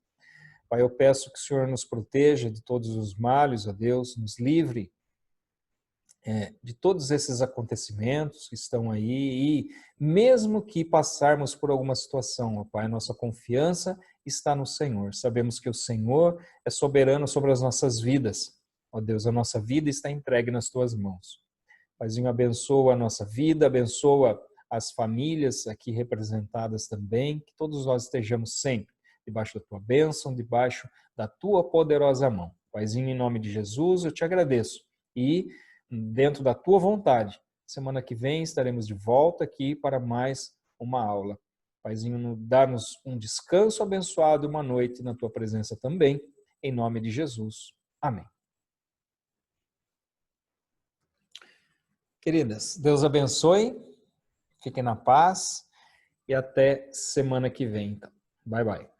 Speaker 1: Pai, eu peço que o Senhor nos proteja de todos os males, ó Deus, nos livre de todos esses acontecimentos que estão aí e mesmo que passarmos por alguma situação, ó Pai, nossa confiança está no Senhor. Sabemos que o Senhor é soberano sobre as nossas vidas. Ó Deus, a nossa vida está entregue nas tuas mãos. Paizinho, abençoa a nossa vida, abençoa as famílias aqui representadas também, que todos nós estejamos sempre debaixo da tua bênção, debaixo da tua poderosa mão. Paizinho, em nome de Jesus, eu te agradeço. E dentro da tua vontade, semana que vem estaremos de volta aqui para mais uma aula. Paizinho, dá-nos um descanso abençoado e uma noite na tua presença também, em nome de Jesus. Amém. Queridas, Deus abençoe, fiquem na paz e até semana que vem. Então. Bye, bye.